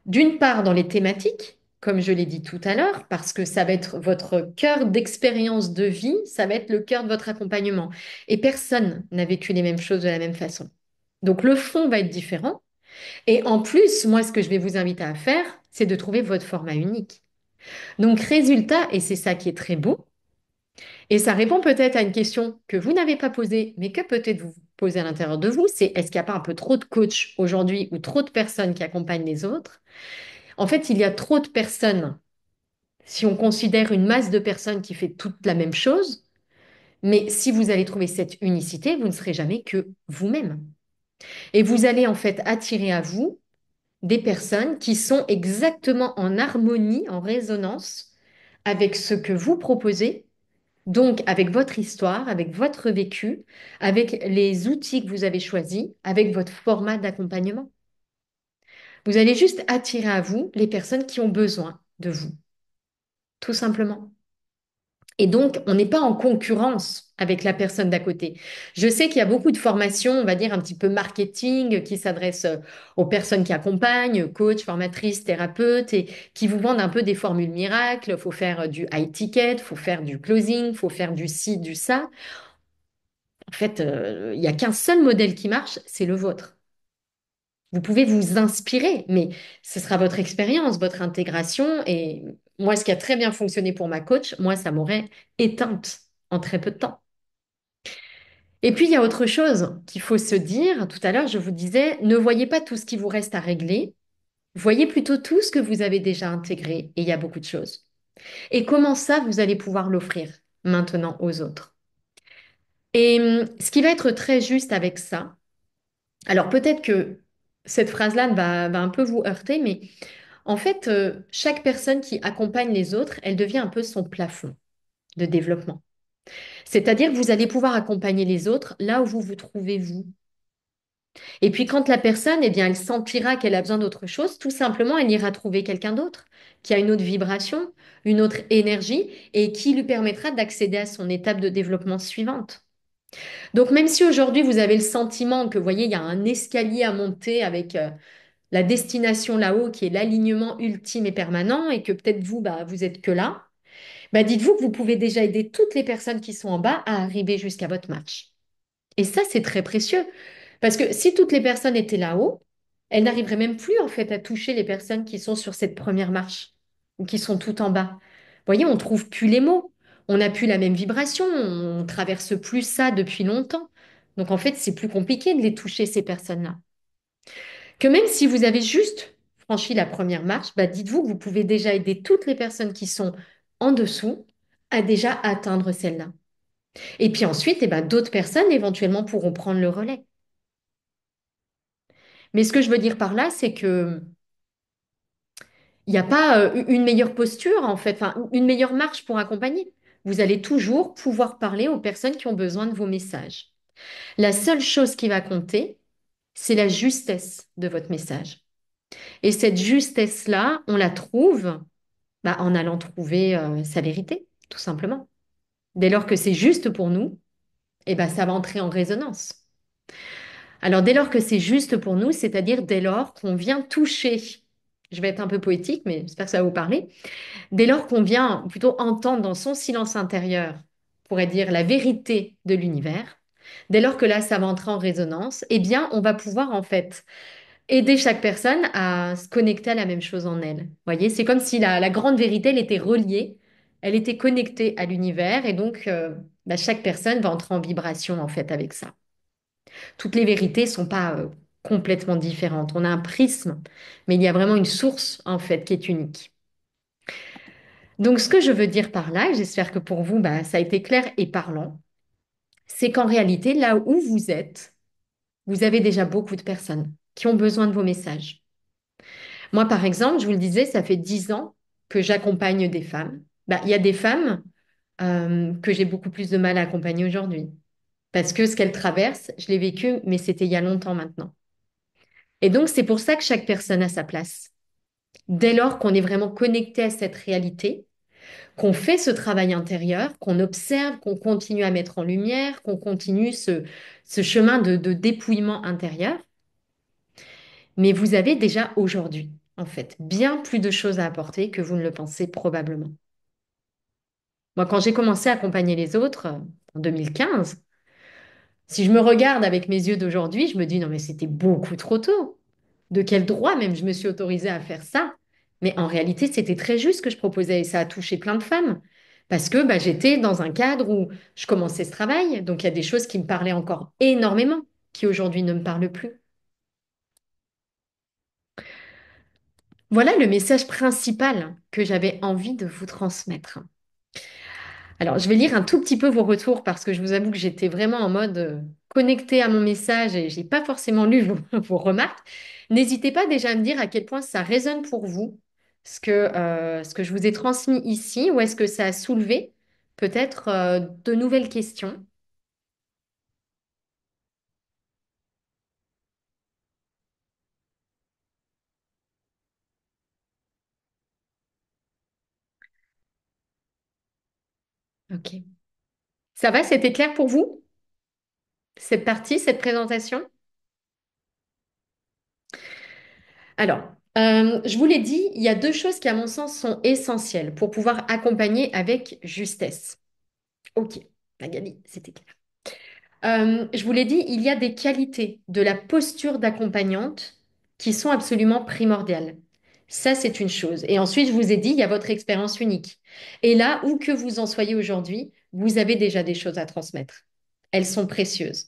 D'une part, dans les thématiques, comme je l'ai dit tout à l'heure, parce que ça va être votre cœur d'expérience de vie, ça va être le cœur de votre accompagnement. Et personne n'a vécu les mêmes choses de la même façon. Donc le fond va être différent. Et en plus, moi, ce que je vais vous inviter à faire, c'est de trouver votre format unique. Donc, résultat, et c'est ça qui est très beau, et ça répond peut-être à une question que vous n'avez pas posée, mais que peut-être vous posez à l'intérieur de vous, c'est est-ce qu'il n'y a pas un peu trop de coachs aujourd'hui ou trop de personnes qui accompagnent les autres? En fait, il y a trop de personnes si on considère une masse de personnes qui fait toute la même chose, mais si vous allez trouver cette unicité, vous ne serez jamais que vous-même. Et vous allez en fait attirer à vous des personnes qui sont exactement en harmonie, en résonance avec ce que vous proposez, donc avec votre histoire, avec votre vécu, avec les outils que vous avez choisis, avec votre format d'accompagnement. Vous allez juste attirer à vous les personnes qui ont besoin de vous, tout simplement. Et donc, on n'est pas en concurrence avec la personne d'à côté. Je sais qu'il y a beaucoup de formations, on va dire un petit peu marketing, qui s'adressent aux personnes qui accompagnent, coachs, formatrices, thérapeutes, et qui vous vendent un peu des formules miracles. Il faut faire du high ticket, il faut faire du closing, il faut faire du ci, du ça. En fait, il n'y a qu'un seul modèle qui marche, c'est le vôtre. Vous pouvez vous inspirer, mais ce sera votre expérience, votre intégration. Et moi, ce qui a très bien fonctionné pour ma coach, moi, ça m'aurait éteinte en très peu de temps. Et puis, il y a autre chose qu'il faut se dire. Tout à l'heure, je vous disais, ne voyez pas tout ce qui vous reste à régler. Voyez plutôt tout ce que vous avez déjà intégré. Et il y a beaucoup de choses. Et comment ça, vous allez pouvoir l'offrir maintenant aux autres. Et ce qui va être très juste avec ça, alors peut-être que cette phrase-là va un peu vous heurter, mais en fait, chaque personne qui accompagne les autres, elle devient un peu son plafond de développement. C'est-à-dire que vous allez pouvoir accompagner les autres là où vous vous trouvez vous. Et puis quand la personne, eh bien, elle sentira qu'elle a besoin d'autre chose, tout simplement, elle ira trouver quelqu'un d'autre qui a une autre vibration, une autre énergie et qui lui permettra d'accéder à son étape de développement suivante. Donc même si aujourd'hui vous avez le sentiment que, vous voyez, il y a un escalier à monter avec la destination là-haut qui est l'alignement ultime et permanent et que peut-être vous, bah, vous êtes que là, bah, dites-vous que vous pouvez déjà aider toutes les personnes qui sont en bas à arriver jusqu'à votre marche. Et ça, c'est très précieux. Parce que si toutes les personnes étaient là-haut, elles n'arriveraient même plus en fait à toucher les personnes qui sont sur cette première marche ou qui sont tout en bas. Vous voyez, on trouve plus les mots. On n'a plus la même vibration. On traverse plus ça depuis longtemps. Donc en fait, c'est plus compliqué de les toucher, ces personnes-là. Que même si vous avez juste franchi la première marche, bah dites-vous que vous pouvez déjà aider toutes les personnes qui sont en dessous à déjà atteindre celle-là. Et puis ensuite, eh ben, d'autres personnes éventuellement pourront prendre le relais. Mais ce que je veux dire par là, c'est que il n'y a pas une meilleure posture, en fait, enfin, une meilleure marche pour accompagner. Vous allez toujours pouvoir parler aux personnes qui ont besoin de vos messages. La seule chose qui va compter, c'est la justesse de votre message. Et cette justesse-là, on la trouve bah, en allant trouver sa vérité, tout simplement. Dès lors que c'est juste pour nous, eh ben, ça va entrer en résonance. Alors, dès lors que c'est juste pour nous, c'est-à-dire dès lors qu'on vient toucher, je vais être un peu poétique, mais j'espère que ça va vous parler, dès lors qu'on vient plutôt entendre dans son silence intérieur, on pourrait dire la vérité de l'univers, dès lors que là, ça va entrer en résonance, eh bien, on va pouvoir en fait aider chaque personne à se connecter à la même chose en elle. Vous voyez, c'est comme si la grande vérité, elle était reliée, elle était connectée à l'univers, et donc bah, chaque personne va entrer en vibration en fait avec ça. Toutes les vérités sont pas complètement différentes. On a un prisme, mais il y a vraiment une source en fait qui est unique. Donc, ce que je veux dire par là, et j'espère que pour vous, bah, ça a été clair et parlant, c'est qu'en réalité, là où vous êtes, vous avez déjà beaucoup de personnes qui ont besoin de vos messages. Moi, par exemple, je vous le disais, ça fait 10 ans que j'accompagne des femmes. Bah, il y a des femmes que j'ai beaucoup plus de mal à accompagner aujourd'hui. Parce que ce qu'elles traversent, je l'ai vécu, mais c'était il y a longtemps maintenant. Et donc, c'est pour ça que chaque personne a sa place. Dès lors qu'on est vraiment connecté à cette réalité, qu'on fait ce travail intérieur, qu'on observe, qu'on continue à mettre en lumière, qu'on continue ce chemin de dépouillement intérieur. Mais vous avez déjà aujourd'hui, en fait, bien plus de choses à apporter que vous ne le pensez probablement. Moi, quand j'ai commencé à accompagner les autres en 2015, si je me regarde avec mes yeux d'aujourd'hui, je me dis non, mais c'était beaucoup trop tôt. De quel droit même je me suis autorisée à faire ça? Mais en réalité, c'était très juste ce que je proposais et ça a touché plein de femmes. Parce que bah, j'étais dans un cadre où je commençais ce travail. Donc il y a des choses qui me parlaient encore énormément, qui aujourd'hui ne me parlent plus. Voilà le message principal que j'avais envie de vous transmettre. Alors, je vais lire un tout petit peu vos retours parce que je vous avoue que j'étais vraiment en mode connectée à mon message et j'ai pas forcément lu vos remarques. N'hésitez pas déjà à me dire à quel point ça résonne pour vous, ce que je vous ai transmis ici, ou est-ce que ça a soulevé peut-être de nouvelles questions. Ok. Ça va, c'était clair pour vous, cette partie, cette présentation? Alors, je vous l'ai dit, il y a deux choses qui, à mon sens, sont essentielles pour pouvoir accompagner avec justesse. Ok, Magali, c'était clair. Je vous l'ai dit, il y a des qualités de la posture d'accompagnante qui sont absolument primordiales. Ça, c'est une chose. Et ensuite, je vous ai dit, il y a votre expérience unique. Et là, où que vous en soyez aujourd'hui, vous avez déjà des choses à transmettre. Elles sont précieuses.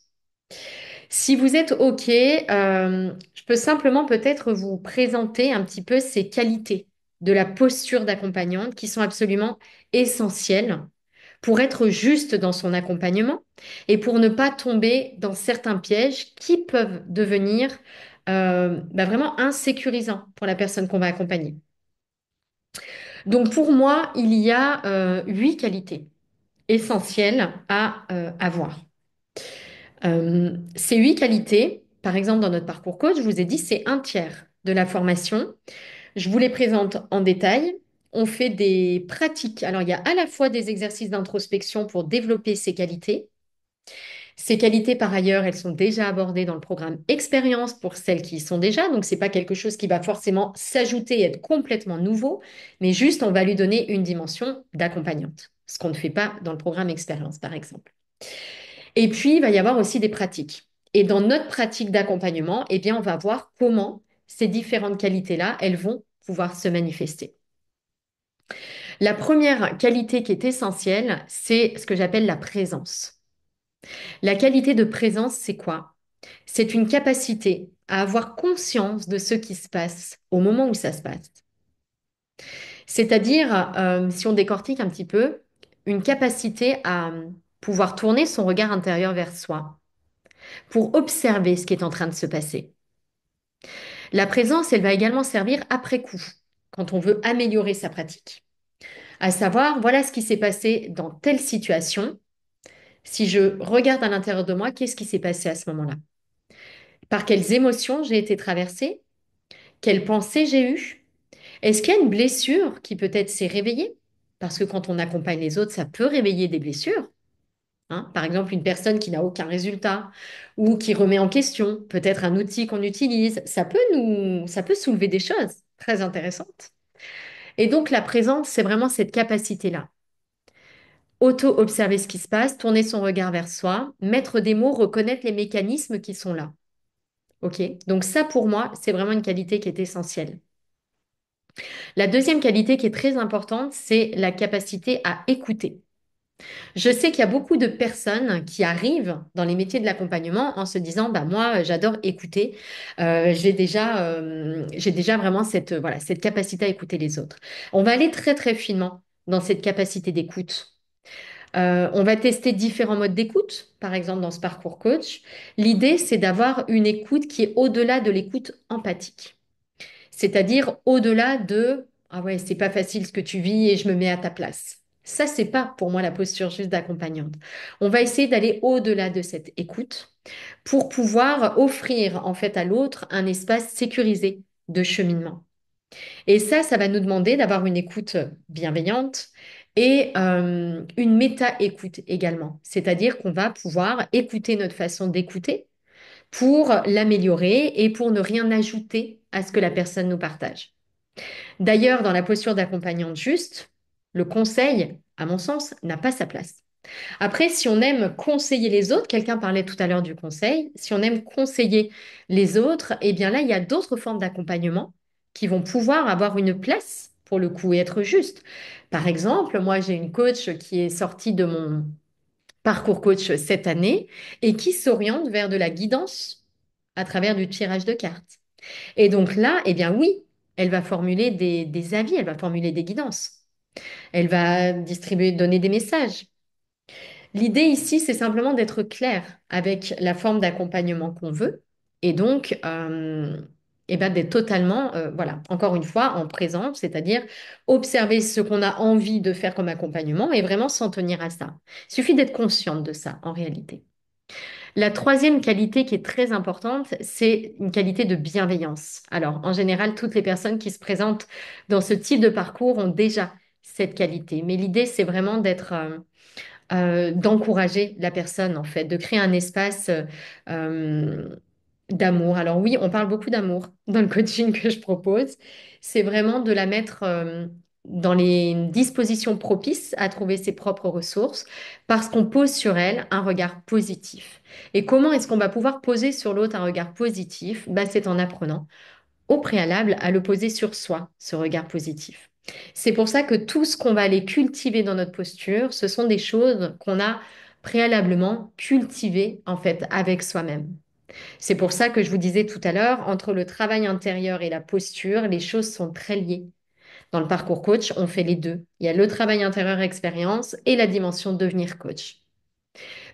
Si vous êtes OK, je peux simplement peut-être vous présenter un petit peu ces qualités de la posture d'accompagnante qui sont absolument essentielles pour être juste dans son accompagnement et pour ne pas tomber dans certains pièges qui peuvent devenir bah, vraiment insécurisants pour la personne qu'on va accompagner. Donc pour moi, il y a 8 qualités essentielles à avoir. Ces 8 qualités, par exemple dans notre parcours coach, je vous ai dit, c'est un tiers de la formation. Je vous les présente en détail. On fait des pratiques. Alors, il y a à la fois des exercices d'introspection pour développer ces qualités. Ces qualités, par ailleurs, elles sont déjà abordées dans le programme Expérience pour celles qui y sont déjà. Donc, ce n'est pas quelque chose qui va forcément s'ajouter et être complètement nouveau, mais juste on va lui donner une dimension d'accompagnante, ce qu'on ne fait pas dans le programme Expérience, par exemple. Et puis, il va y avoir aussi des pratiques. Et dans notre pratique d'accompagnement, eh bien, on va voir comment ces différentes qualités-là, elles vont pouvoir se manifester. La première qualité qui est essentielle, c'est ce que j'appelle la présence. La qualité de présence, c'est quoi? C'est une capacité à avoir conscience de ce qui se passe au moment où ça se passe. C'est-à-dire, si on décortique un petit peu, une capacité à pouvoir tourner son regard intérieur vers soi pour observer ce qui est en train de se passer. La présence, elle va également servir après coup, quand on veut améliorer sa pratique. À savoir, voilà ce qui s'est passé dans telle situation. Si je regarde à l'intérieur de moi, qu'est-ce qui s'est passé à ce moment-là? Par quelles émotions j'ai été traversée? Quelles pensées j'ai eues? Est-ce qu'il y a une blessure qui peut-être s'est réveillée? Parce que quand on accompagne les autres, ça peut réveiller des blessures. Hein. Par exemple, une personne qui n'a aucun résultat ou qui remet en question peut-être un outil qu'on utilise, ça peut soulever des choses très intéressantes. Et donc, la présence, c'est vraiment cette capacité-là. Auto-observer ce qui se passe, tourner son regard vers soi, mettre des mots, reconnaître les mécanismes qui sont là. OK? Donc ça, pour moi, c'est vraiment une qualité qui est essentielle. La deuxième qualité qui est très importante, c'est la capacité à écouter. Je sais qu'il y a beaucoup de personnes qui arrivent dans les métiers de l'accompagnement en se disant, bah moi, j'adore écouter. J'ai déjà vraiment voilà, cette capacité à écouter les autres. On va aller très très finement dans cette capacité d'écoute. On va tester différents modes d'écoute, par exemple dans ce parcours coach. L'idée, c'est d'avoir une écoute qui est au-delà de l'écoute empathique. C'est-à-dire au-delà de ah ouais, c'est pas facile ce que tu vis et je me mets à ta place. Ça, c'est pas pour moi la posture juste d'accompagnante. On va essayer d'aller au-delà de cette écoute pour pouvoir offrir en fait à l'autre un espace sécurisé de cheminement. Et ça va nous demander d'avoir une écoute bienveillante et une méta-écoute également. C'est-à-dire qu'on va pouvoir écouter notre façon d'écouter pour l'améliorer et pour ne rien ajouter à ce que la personne nous partage. D'ailleurs, dans la posture d'accompagnante juste, le conseil, à mon sens, n'a pas sa place. Après, si on aime conseiller les autres, quelqu'un parlait tout à l'heure du conseil, si on aime conseiller les autres, eh bien là, il y a d'autres formes d'accompagnement qui vont pouvoir avoir une place pour le coup et être juste. Par exemple, moi, j'ai une coach qui est sortie de mon parcours coach cette année et qui s'oriente vers de la guidance à travers du tirage de cartes. Et donc là, eh bien oui, elle va formuler des avis, elle va formuler des guidances, elle va distribuer, donner des messages. L'idée ici, c'est simplement d'être clair avec la forme d'accompagnement qu'on veut et donc eh ben, d'être totalement, voilà, encore une fois, en présence, c'est-à-dire observer ce qu'on a envie de faire comme accompagnement et vraiment s'en tenir à ça. Il suffit d'être consciente de ça en réalité. La troisième qualité qui est très importante, c'est une qualité de bienveillance. Alors, en général, toutes les personnes qui se présentent dans ce type de parcours ont déjà cette qualité, mais l'idée, c'est vraiment d'encourager la personne, en fait, de créer un espace euh, d'amour. Alors oui, on parle beaucoup d'amour dans le coaching que je propose. C'est vraiment de la mettre dans les dispositions propices à trouver ses propres ressources parce qu'on pose sur elle un regard positif. Et comment est-ce qu'on va pouvoir poser sur l'autre un regard positif? Bah, c'est en apprenant au préalable à le poser sur soi, ce regard positif. C'est pour ça que tout ce qu'on va aller cultiver dans notre posture, ce sont des choses qu'on a préalablement cultivées en fait avec soi-même. C'est pour ça que je vous disais tout à l'heure, entre le travail intérieur et la posture, les choses sont très liées. Dans le parcours coach, on fait les deux. Il y a le travail intérieur expérience et la dimension devenir coach.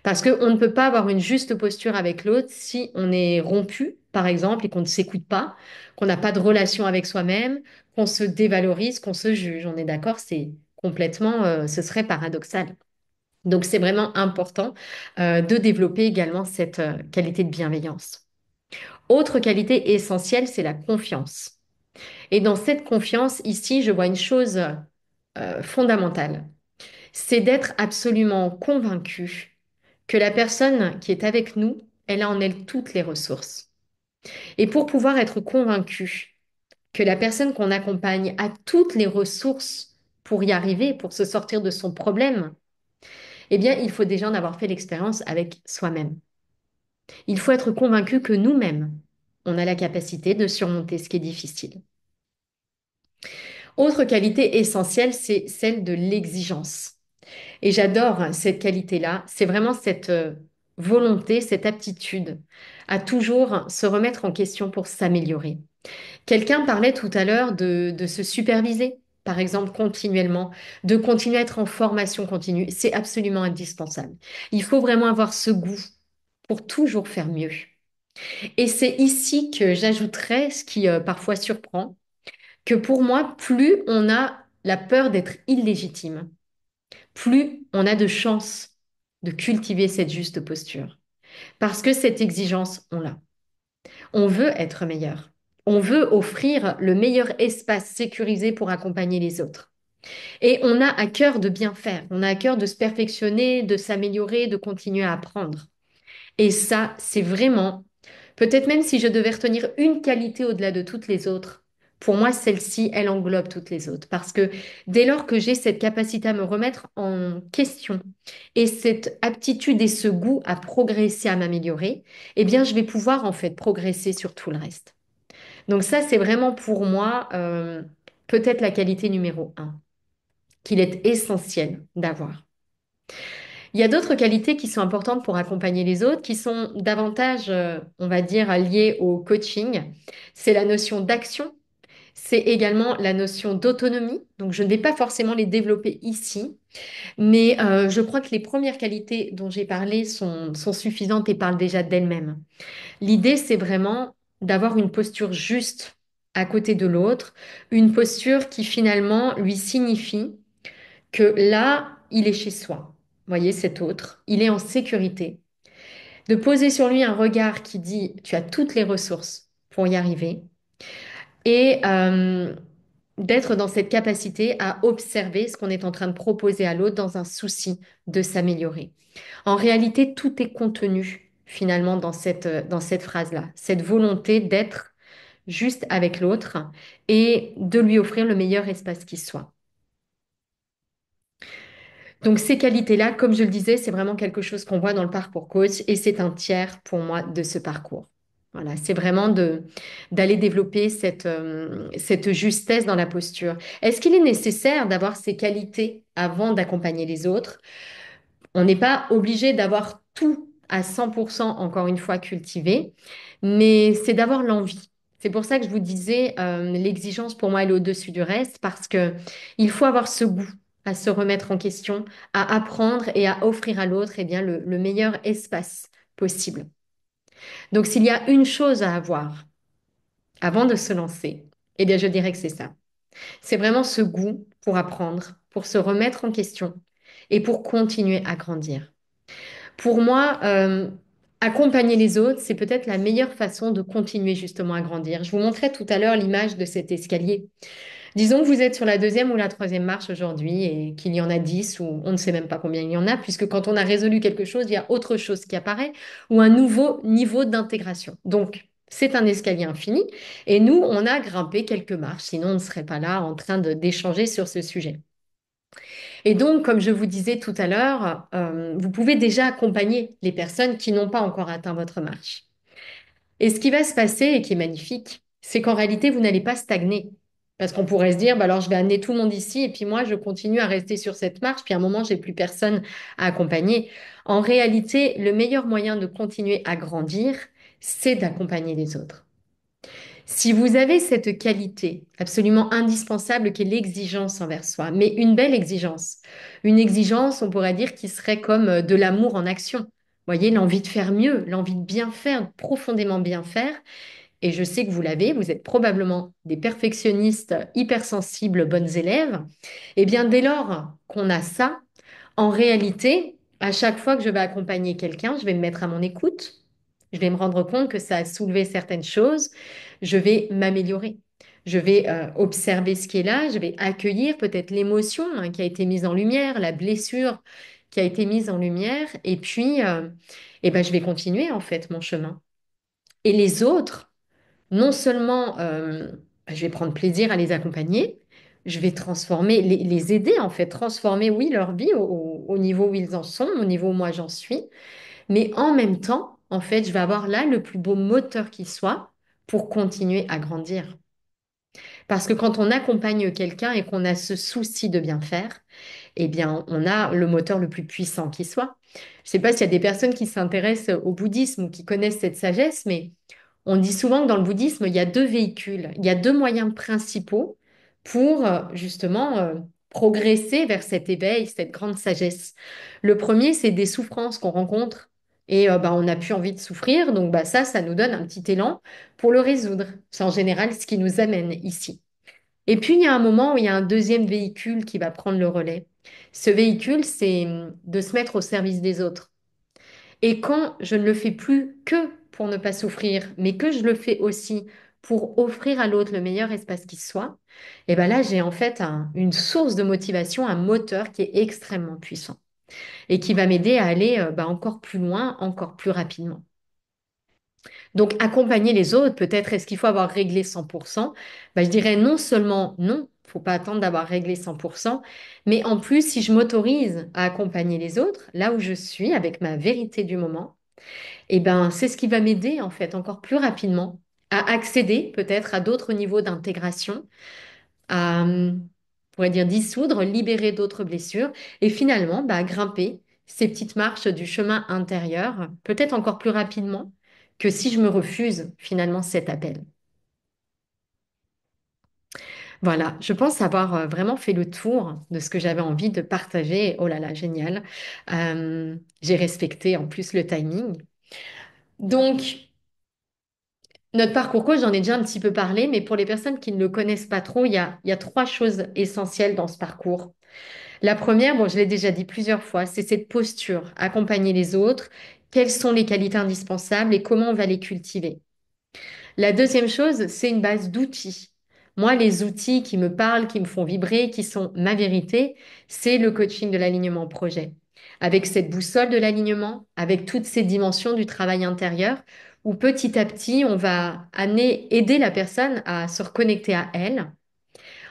Parce qu'on ne peut pas avoir une juste posture avec l'autre si on est rompu, par exemple, et qu'on ne s'écoute pas, qu'on n'a pas de relation avec soi-même, qu'on se dévalorise, qu'on se juge. On est d'accord, c'est complètement, ce serait paradoxal. Donc c'est vraiment important de développer également cette qualité de bienveillance. Autre qualité essentielle, c'est la confiance. Et dans cette confiance, ici, je vois une chose fondamentale, c'est d'être absolument convaincu que la personne qui est avec nous, elle a en elle toutes les ressources. Et pour pouvoir être convaincu que la personne qu'on accompagne a toutes les ressources pour y arriver, pour se sortir de son problème, eh bien, il faut déjà en avoir fait l'expérience avec soi-même. Il faut être convaincu que nous-mêmes, on a la capacité de surmonter ce qui est difficile. Autre qualité essentielle, c'est celle de l'exigence. Et j'adore cette qualité-là. C'est vraiment cette volonté, cette aptitude à toujours se remettre en question pour s'améliorer. Quelqu'un parlait tout à l'heure de se superviser, par exemple, continuellement, de continuer à être en formation continue. C'est absolument indispensable. Il faut vraiment avoir ce goût pour toujours faire mieux. Et c'est ici que j'ajouterais ce qui parfois surprend, que pour moi, plus on a la peur d'être illégitime, plus on a de chances de cultiver cette juste posture. Parce que cette exigence, on l'a. On veut être meilleur. On veut offrir le meilleur espace sécurisé pour accompagner les autres. Et on a à cœur de bien faire. On a à cœur de se perfectionner, de s'améliorer, de continuer à apprendre. Et ça, c'est vraiment, peut-être même si je devais retenir une qualité au-delà de toutes les autres, pour moi, celle-ci, elle englobe toutes les autres. Parce que dès lors que j'ai cette capacité à me remettre en question et cette aptitude et ce goût à progresser, à m'améliorer, eh bien, je vais pouvoir en fait progresser sur tout le reste. Donc ça, c'est vraiment pour moi peut-être la qualité numéro un, qu'il est essentiel d'avoir. Il y a d'autres qualités qui sont importantes pour accompagner les autres, qui sont davantage, on va dire, liées au coaching. C'est la notion d'action, c'est également la notion d'autonomie. Donc, je ne vais pas forcément les développer ici, mais je crois que les premières qualités dont j'ai parlé sont suffisantes et parlent déjà d'elles-mêmes. L'idée, c'est vraiment d'avoir une posture juste à côté de l'autre, une posture qui finalement lui signifie que là, il est chez soi. Vous voyez, cet autre, il est en sécurité. De poser sur lui un regard qui dit, tu as toutes les ressources pour y arriver, et d'être dans cette capacité à observer ce qu'on est en train de proposer à l'autre dans un souci de s'améliorer. En réalité, tout est contenu finalement dans cette phrase-là, cette volonté d'être juste avec l'autre et de lui offrir le meilleur espace qui soit. Donc ces qualités-là, comme je le disais, c'est vraiment quelque chose qu'on voit dans le parcours coach et c'est un tiers pour moi de ce parcours. Voilà, c'est vraiment d'aller développer cette justesse dans la posture. Est-ce qu'il est nécessaire d'avoir ces qualités avant d'accompagner les autres? On n'est pas obligé d'avoir tout à 100%, encore une fois, cultivé, mais c'est d'avoir l'envie. C'est pour ça que je vous disais, l'exigence pour moi, elle est au-dessus du reste, parce que il faut avoir ce goût à se remettre en question, à apprendre et à offrir à l'autre, eh bien, le meilleur espace possible. Donc, s'il y a une chose à avoir avant de se lancer, eh bien, je dirais que c'est ça. C'est vraiment ce goût pour apprendre, pour se remettre en question et pour continuer à grandir. Pour moi, accompagner les autres, c'est peut-être la meilleure façon de continuer justement à grandir. Je vous montrais tout à l'heure l'image de cet escalier. Disons que vous êtes sur la deuxième ou la troisième marche aujourd'hui et qu'il y en a 10 ou on ne sait même pas combien il y en a, puisque quand on a résolu quelque chose, il y a autre chose qui apparaît ou un nouveau niveau d'intégration. Donc, c'est un escalier infini et nous, on a grimpé quelques marches, sinon on ne serait pas là en train d'échanger sur ce sujet. Et donc, comme je vous disais tout à l'heure, vous pouvez déjà accompagner les personnes qui n'ont pas encore atteint votre marche. Et ce qui va se passer et qui est magnifique, c'est qu'en réalité, vous n'allez pas stagner. Parce qu'on pourrait se dire, bah alors je vais amener tout le monde ici et puis moi, je continue à rester sur cette marche, puis à un moment, j'ai plus personne à accompagner. En réalité, le meilleur moyen de continuer à grandir, c'est d'accompagner les autres. Si vous avez cette qualité absolument indispensable qui est l'exigence envers soi, mais une belle exigence, une exigence, on pourrait dire, qui serait comme de l'amour en action. Vous voyez, l'envie de faire mieux, l'envie de bien faire, de profondément bien faire. Et je sais que vous l'avez, vous êtes probablement des perfectionnistes hypersensibles, bonnes élèves. Eh bien, dès lors qu'on a ça, en réalité, à chaque fois que je vais accompagner quelqu'un, je vais me mettre à mon écoute. Je vais me rendre compte que ça a soulevé certaines choses. Je vais m'améliorer. Je vais observer ce qui est là. Je vais accueillir peut-être l'émotion qui a été mise en lumière, la blessure qui a été mise en lumière. Et puis, eh ben, je vais continuer en fait mon chemin. Et les autres, non seulement je vais prendre plaisir à les accompagner, je vais transformer, les aider en fait, transformer, oui, leur vie au niveau où ils en sont, au niveau où moi j'en suis, mais en même temps, en fait, je vais avoir là le plus beau moteur qui soit pour continuer à grandir. Parce que quand on accompagne quelqu'un et qu'on a ce souci de bien faire, eh bien, on a le moteur le plus puissant qui soit. Je ne sais pas s'il y a des personnes qui s'intéressent au bouddhisme ou qui connaissent cette sagesse, mais on dit souvent que dans le bouddhisme, il y a deux véhicules, il y a deux moyens principaux pour justement progresser vers cet éveil, cette grande sagesse. Le premier, c'est des souffrances qu'on rencontre et bah, on n'a plus envie de souffrir. Donc bah, ça nous donne un petit élan pour le résoudre. C'est en général ce qui nous amène ici. Et puis il y a un moment où il y a un deuxième véhicule qui va prendre le relais. Ce véhicule, c'est de se mettre au service des autres. Et quand je ne le fais plus que pour ne pas souffrir, mais que je le fais aussi pour offrir à l'autre le meilleur espace qui soit, et ben là, j'ai en fait une source de motivation, un moteur qui est extrêmement puissant et qui va m'aider à aller bah, encore plus loin, encore plus rapidement. Donc, accompagner les autres, peut-être est-ce qu'il faut avoir réglé 100%? Bah, je dirais non seulement non, il ne faut pas attendre d'avoir réglé 100%, mais en plus, si je m'autorise à accompagner les autres, là où je suis, avec ma vérité du moment, et ben, c'est ce qui va m'aider en fait encore plus rapidement à accéder peut-être à d'autres niveaux d'intégration, à, on pourrait dire, dissoudre, libérer d'autres blessures et finalement bah, grimper ces petites marches du chemin intérieur, peut-être encore plus rapidement que si je me refuse finalement cet appel. Voilà, je pense avoir vraiment fait le tour de ce que j'avais envie de partager. Oh là là, génial. J'ai respecté en plus le timing. Donc, notre parcours coach, j'en ai déjà un petit peu parlé, mais pour les personnes qui ne le connaissent pas trop, il y a trois choses essentielles dans ce parcours. La première, bon, je l'ai déjà dit plusieurs fois, c'est cette posture, accompagner les autres, quelles sont les qualités indispensables et comment on va les cultiver. La deuxième chose, c'est une base d'outils. Moi, les outils qui me parlent, qui me font vibrer, qui sont ma vérité, c'est le coaching de l'alignement projet. Avec cette boussole de l'alignement, avec toutes ces dimensions du travail intérieur, où petit à petit, on va aider la personne à se reconnecter à elle,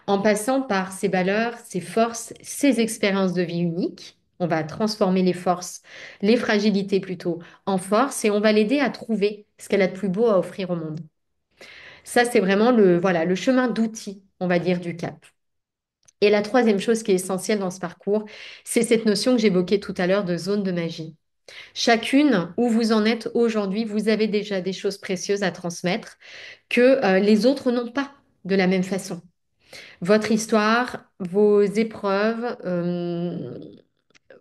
en passant par ses valeurs, ses forces, ses expériences de vie uniques. On va transformer les forces, les fragilités plutôt, en force et on va l'aider à trouver ce qu'elle a de plus beau à offrir au monde. Ça, c'est vraiment voilà, le chemin d'outils, on va dire, du cap. Et la troisième chose qui est essentielle dans ce parcours, c'est cette notion que j'évoquais tout à l'heure de zone de magie. Chacune, où vous en êtes aujourd'hui, vous avez déjà des choses précieuses à transmettre que les autres n'ont pas de la même façon. Votre histoire, vos épreuves,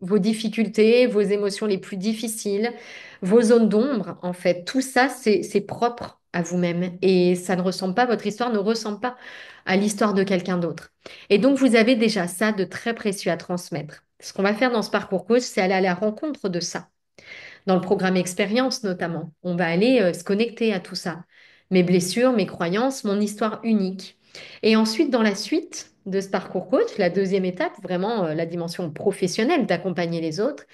vos difficultés, vos émotions les plus difficiles, vos zones d'ombre, en fait, tout ça, c'est propre à vous-même et ça ne ressemble pas, votre histoire ne ressemble pas à l'histoire de quelqu'un d'autre. Et donc, vous avez déjà ça de très précieux à transmettre. Ce qu'on va faire dans ce parcours coach, c'est aller à la rencontre de ça dans le programme Expérience notamment. On va aller se connecter à tout ça. Mes blessures, mes croyances, mon histoire unique. Et ensuite, dans la suite de ce parcours coach, la deuxième étape, vraiment la dimension professionnelle d'accompagner les autres,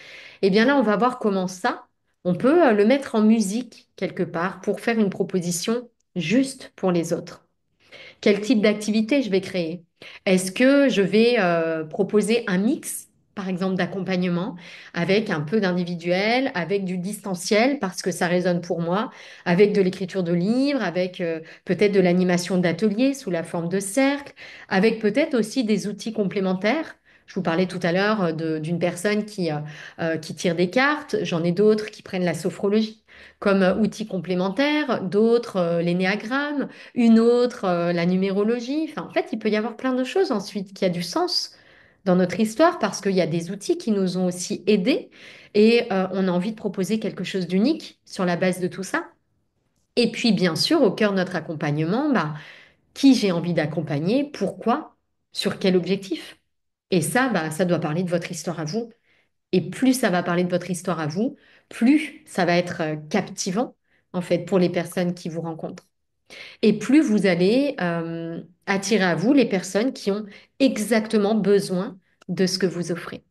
eh bien là, on va voir comment ça, on peut le mettre en musique quelque part pour faire une proposition juste pour les autres. Quel type d'activité je vais créer? Est-ce que je vais proposer un mix, par exemple, d'accompagnement avec un peu d'individuel, avec du distanciel parce que ça résonne pour moi, avec de l'écriture de livres, avec peut-être de l'animation d'ateliers sous la forme de cercles, avec peut-être aussi des outils complémentaires. Je vous parlais tout à l'heure d'une personne qui tire des cartes. J'en ai d'autres qui prennent la sophrologie comme outil complémentaire, d'autres l'énéagramme, une autre, la numérologie. Enfin, en fait, il peut y avoir plein de choses ensuite qui a du sens dans notre histoire parce qu'il y a des outils qui nous ont aussi aidés et on a envie de proposer quelque chose d'unique sur la base de tout ça. Et puis, bien sûr, au cœur de notre accompagnement, bah, qui j'ai envie d'accompagner, pourquoi, sur quel objectif. Et ça, bah, ça doit parler de votre histoire à vous. Et plus ça va parler de votre histoire à vous, plus ça va être captivant, en fait, pour les personnes qui vous rencontrent. Et plus vous allez attirer à vous les personnes qui ont exactement besoin de ce que vous offrez.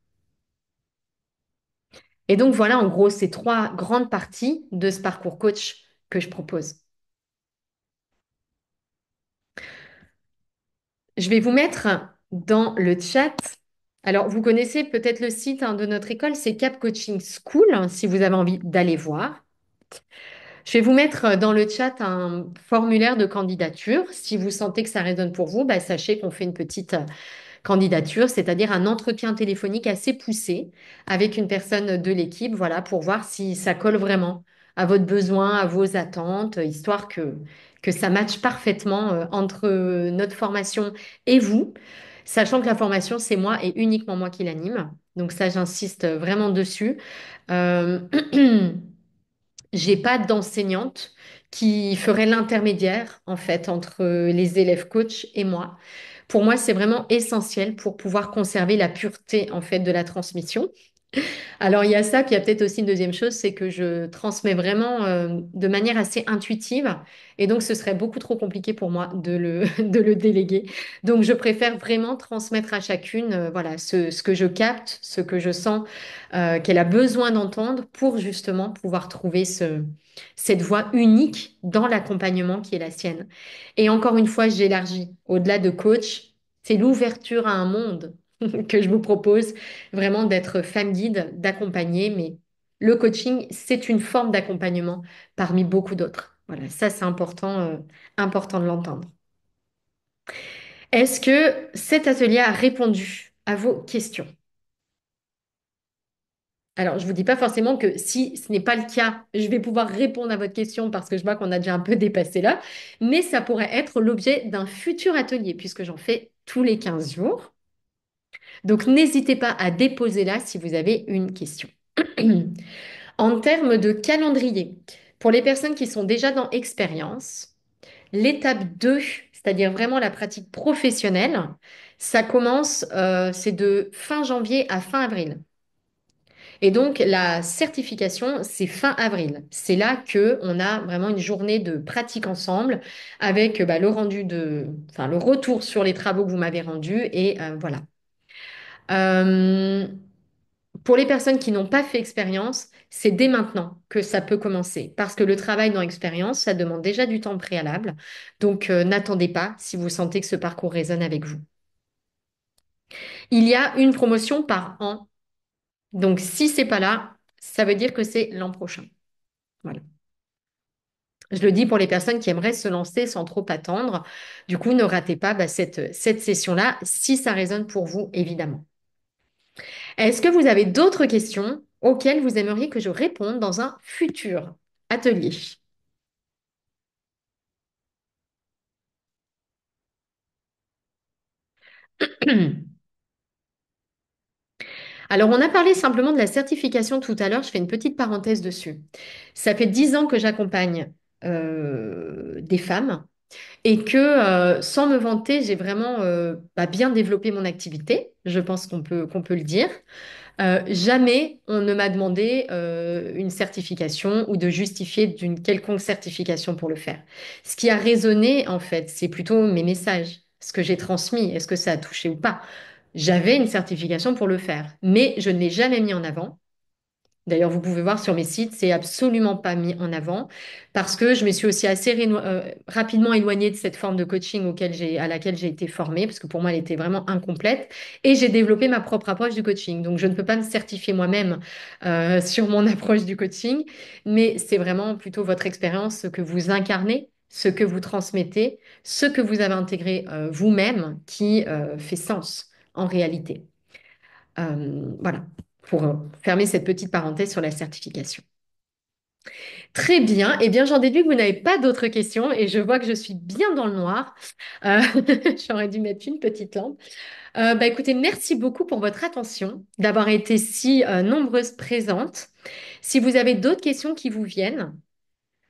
Et donc voilà en gros ces trois grandes parties de ce parcours coach que je propose. Je vais vous mettre dans le chat. Alors, vous connaissez peut-être le site de notre école, c'est Cap Coaching School, si vous avez envie d'aller voir. Je vais vous mettre dans le chat un formulaire de candidature. Si vous sentez que ça résonne pour vous, bah, sachez qu'on fait une petite candidature, c'est-à-dire un entretien téléphonique assez poussé avec une personne de l'équipe, voilà, pour voir si ça colle vraiment à votre besoin, à vos attentes, histoire que ça matche parfaitement entre notre formation et vous, sachant que la formation, c'est moi et uniquement moi qui l'anime. Donc ça, j'insiste vraiment dessus. Euh, J'ai pas d'enseignante qui ferait l'intermédiaire en fait entre les élèves coachs et moi. Pour moi, c'est vraiment essentiel pour pouvoir conserver la pureté en fait de la transmission. Alors, il y a ça, puis il y a peut-être aussi une deuxième chose, c'est que je transmets vraiment de manière assez intuitive, et donc ce serait beaucoup trop compliqué pour moi de le déléguer. Donc, je préfère vraiment transmettre à chacune, voilà, ce que je capte, ce que je sens qu'elle a besoin d'entendre pour justement pouvoir trouver cette voie unique dans l'accompagnement qui est la sienne. Et encore une fois, j'élargis. Au-delà de coach, c'est l'ouverture à un monde que je vous propose vraiment d'être femme guide, d'accompagner, mais le coaching, c'est une forme d'accompagnement parmi beaucoup d'autres. Voilà, ça c'est important, important de l'entendre. Est-ce que cet atelier a répondu à vos questions? Alors, je ne vous dis pas forcément que si ce n'est pas le cas, je vais pouvoir répondre à votre question parce que je vois qu'on a déjà un peu dépassé là, mais ça pourrait être l'objet d'un futur atelier puisque j'en fais tous les 15 jours. Donc, n'hésitez pas à déposer là si vous avez une question. En termes de calendrier, pour les personnes qui sont déjà dans expérience, l'étape 2, c'est-à-dire vraiment la pratique professionnelle, ça commence, c'est de fin janvier à fin avril. Et donc la certification, c'est fin avril. C'est là que on a vraiment une journée de pratique ensemble avec le rendu enfin le retour sur les travaux que vous m'avez rendus et voilà. Euh, Pour les personnes qui n'ont pas fait expérience, c'est dès maintenant que ça peut commencer parce que le travail dans l'expérience, ça demande déjà du temps préalable. Donc, n'attendez pas si vous sentez que ce parcours résonne avec vous. Il y a une promotion par an. Donc, si c'est pas là, ça veut dire que c'est l'an prochain. Voilà. Je le dis pour les personnes qui aimeraient se lancer sans trop attendre. Du coup, ne ratez pas cette session-là si ça résonne pour vous, évidemment. Est-ce que vous avez d'autres questions auxquelles vous aimeriez que je réponde dans un futur atelier? Alors, on a parlé simplement de la certification tout à l'heure. Je fais une petite parenthèse dessus. Ça fait 10 ans que j'accompagne des femmes et que, sans me vanter, j'ai vraiment bien développé mon activité. Je pense qu'on peut le dire. Jamais on ne m'a demandé une certification ou de justifier d'une quelconque certification pour le faire. Ce qui a résonné, en fait, c'est plutôt mes messages, ce que j'ai transmis, est-ce que ça a touché ou pas. J'avais une certification pour le faire, mais je ne l'ai jamais mis en avant. D'ailleurs, vous pouvez voir sur mes sites, c'est absolument pas mis en avant parce que je me suis aussi assez rapidement éloignée de cette forme de coaching à laquelle j'ai été formée parce que pour moi, elle était vraiment incomplète et j'ai développé ma propre approche du coaching. Donc, je ne peux pas me certifier moi-même sur mon approche du coaching, mais c'est vraiment plutôt votre expérience, ce que vous incarnez, ce que vous transmettez, ce que vous avez intégré vous-même qui fait sens en réalité. Voilà, pour fermer cette petite parenthèse sur la certification. Très bien. Eh bien, j'en déduis que vous n'avez pas d'autres questions et je vois que je suis bien dans le noir. Euh, J'aurais dû mettre une petite lampe. Écoutez, merci beaucoup pour votre attention, d'avoir été si nombreuses présentes. Si vous avez d'autres questions qui vous viennent,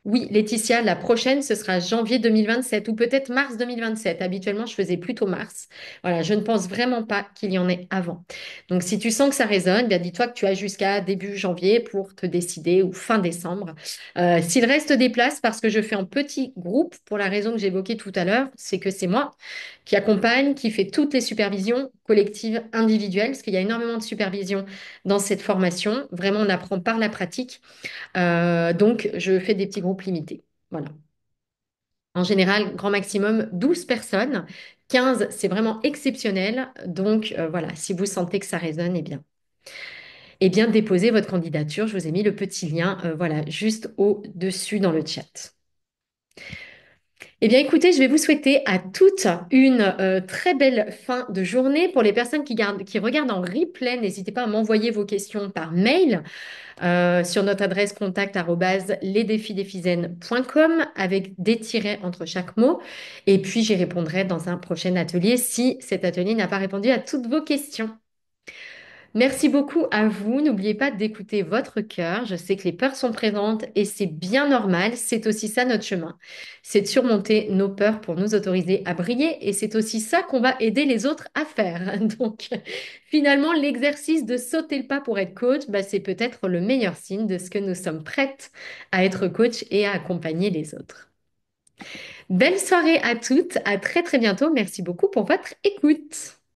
oui, Laetitia, la prochaine, ce sera janvier 2027 ou peut-être mars 2027. Habituellement, je faisais plutôt mars. Voilà, je ne pense vraiment pas qu'il y en ait avant. Donc, si tu sens que ça résonne, bien dis-toi que tu as jusqu'à début janvier pour te décider ou fin décembre. S'il reste des places, parce que je fais en petit groupe, pour la raison que j'évoquais tout à l'heure, c'est que c'est moi qui accompagne, qui fait toutes les supervisions collectives, individuelles, parce qu'il y a énormément de supervision dans cette formation. Vraiment, on apprend par la pratique. Donc, je fais des petits groupes limités. Voilà. En général, grand maximum 12 personnes. 15, c'est vraiment exceptionnel. Donc, voilà, si vous sentez que ça résonne, eh bien, déposez votre candidature. Je vous ai mis le petit lien, voilà, juste au-dessus dans le chat. Eh bien, écoutez, je vais vous souhaiter à toutes une très belle fin de journée. Pour les personnes qui regardent en replay, n'hésitez pas à m'envoyer vos questions par mail. Sur notre adresse contact@lesdefisdesfizennes.com avec des tirets entre chaque mot. Et puis, j'y répondrai dans un prochain atelier si cet atelier n'a pas répondu à toutes vos questions. Merci beaucoup à vous. N'oubliez pas d'écouter votre cœur. Je sais que les peurs sont présentes et c'est bien normal. C'est aussi ça notre chemin. C'est de surmonter nos peurs pour nous autoriser à briller et c'est aussi ça qu'on va aider les autres à faire. Donc, finalement, l'exercice de sauter le pas pour être coach, bah, c'est peut-être le meilleur signe de ce que nous sommes prêtes à être coach et à accompagner les autres. Belle soirée à toutes. À très très bientôt. Merci beaucoup pour votre écoute.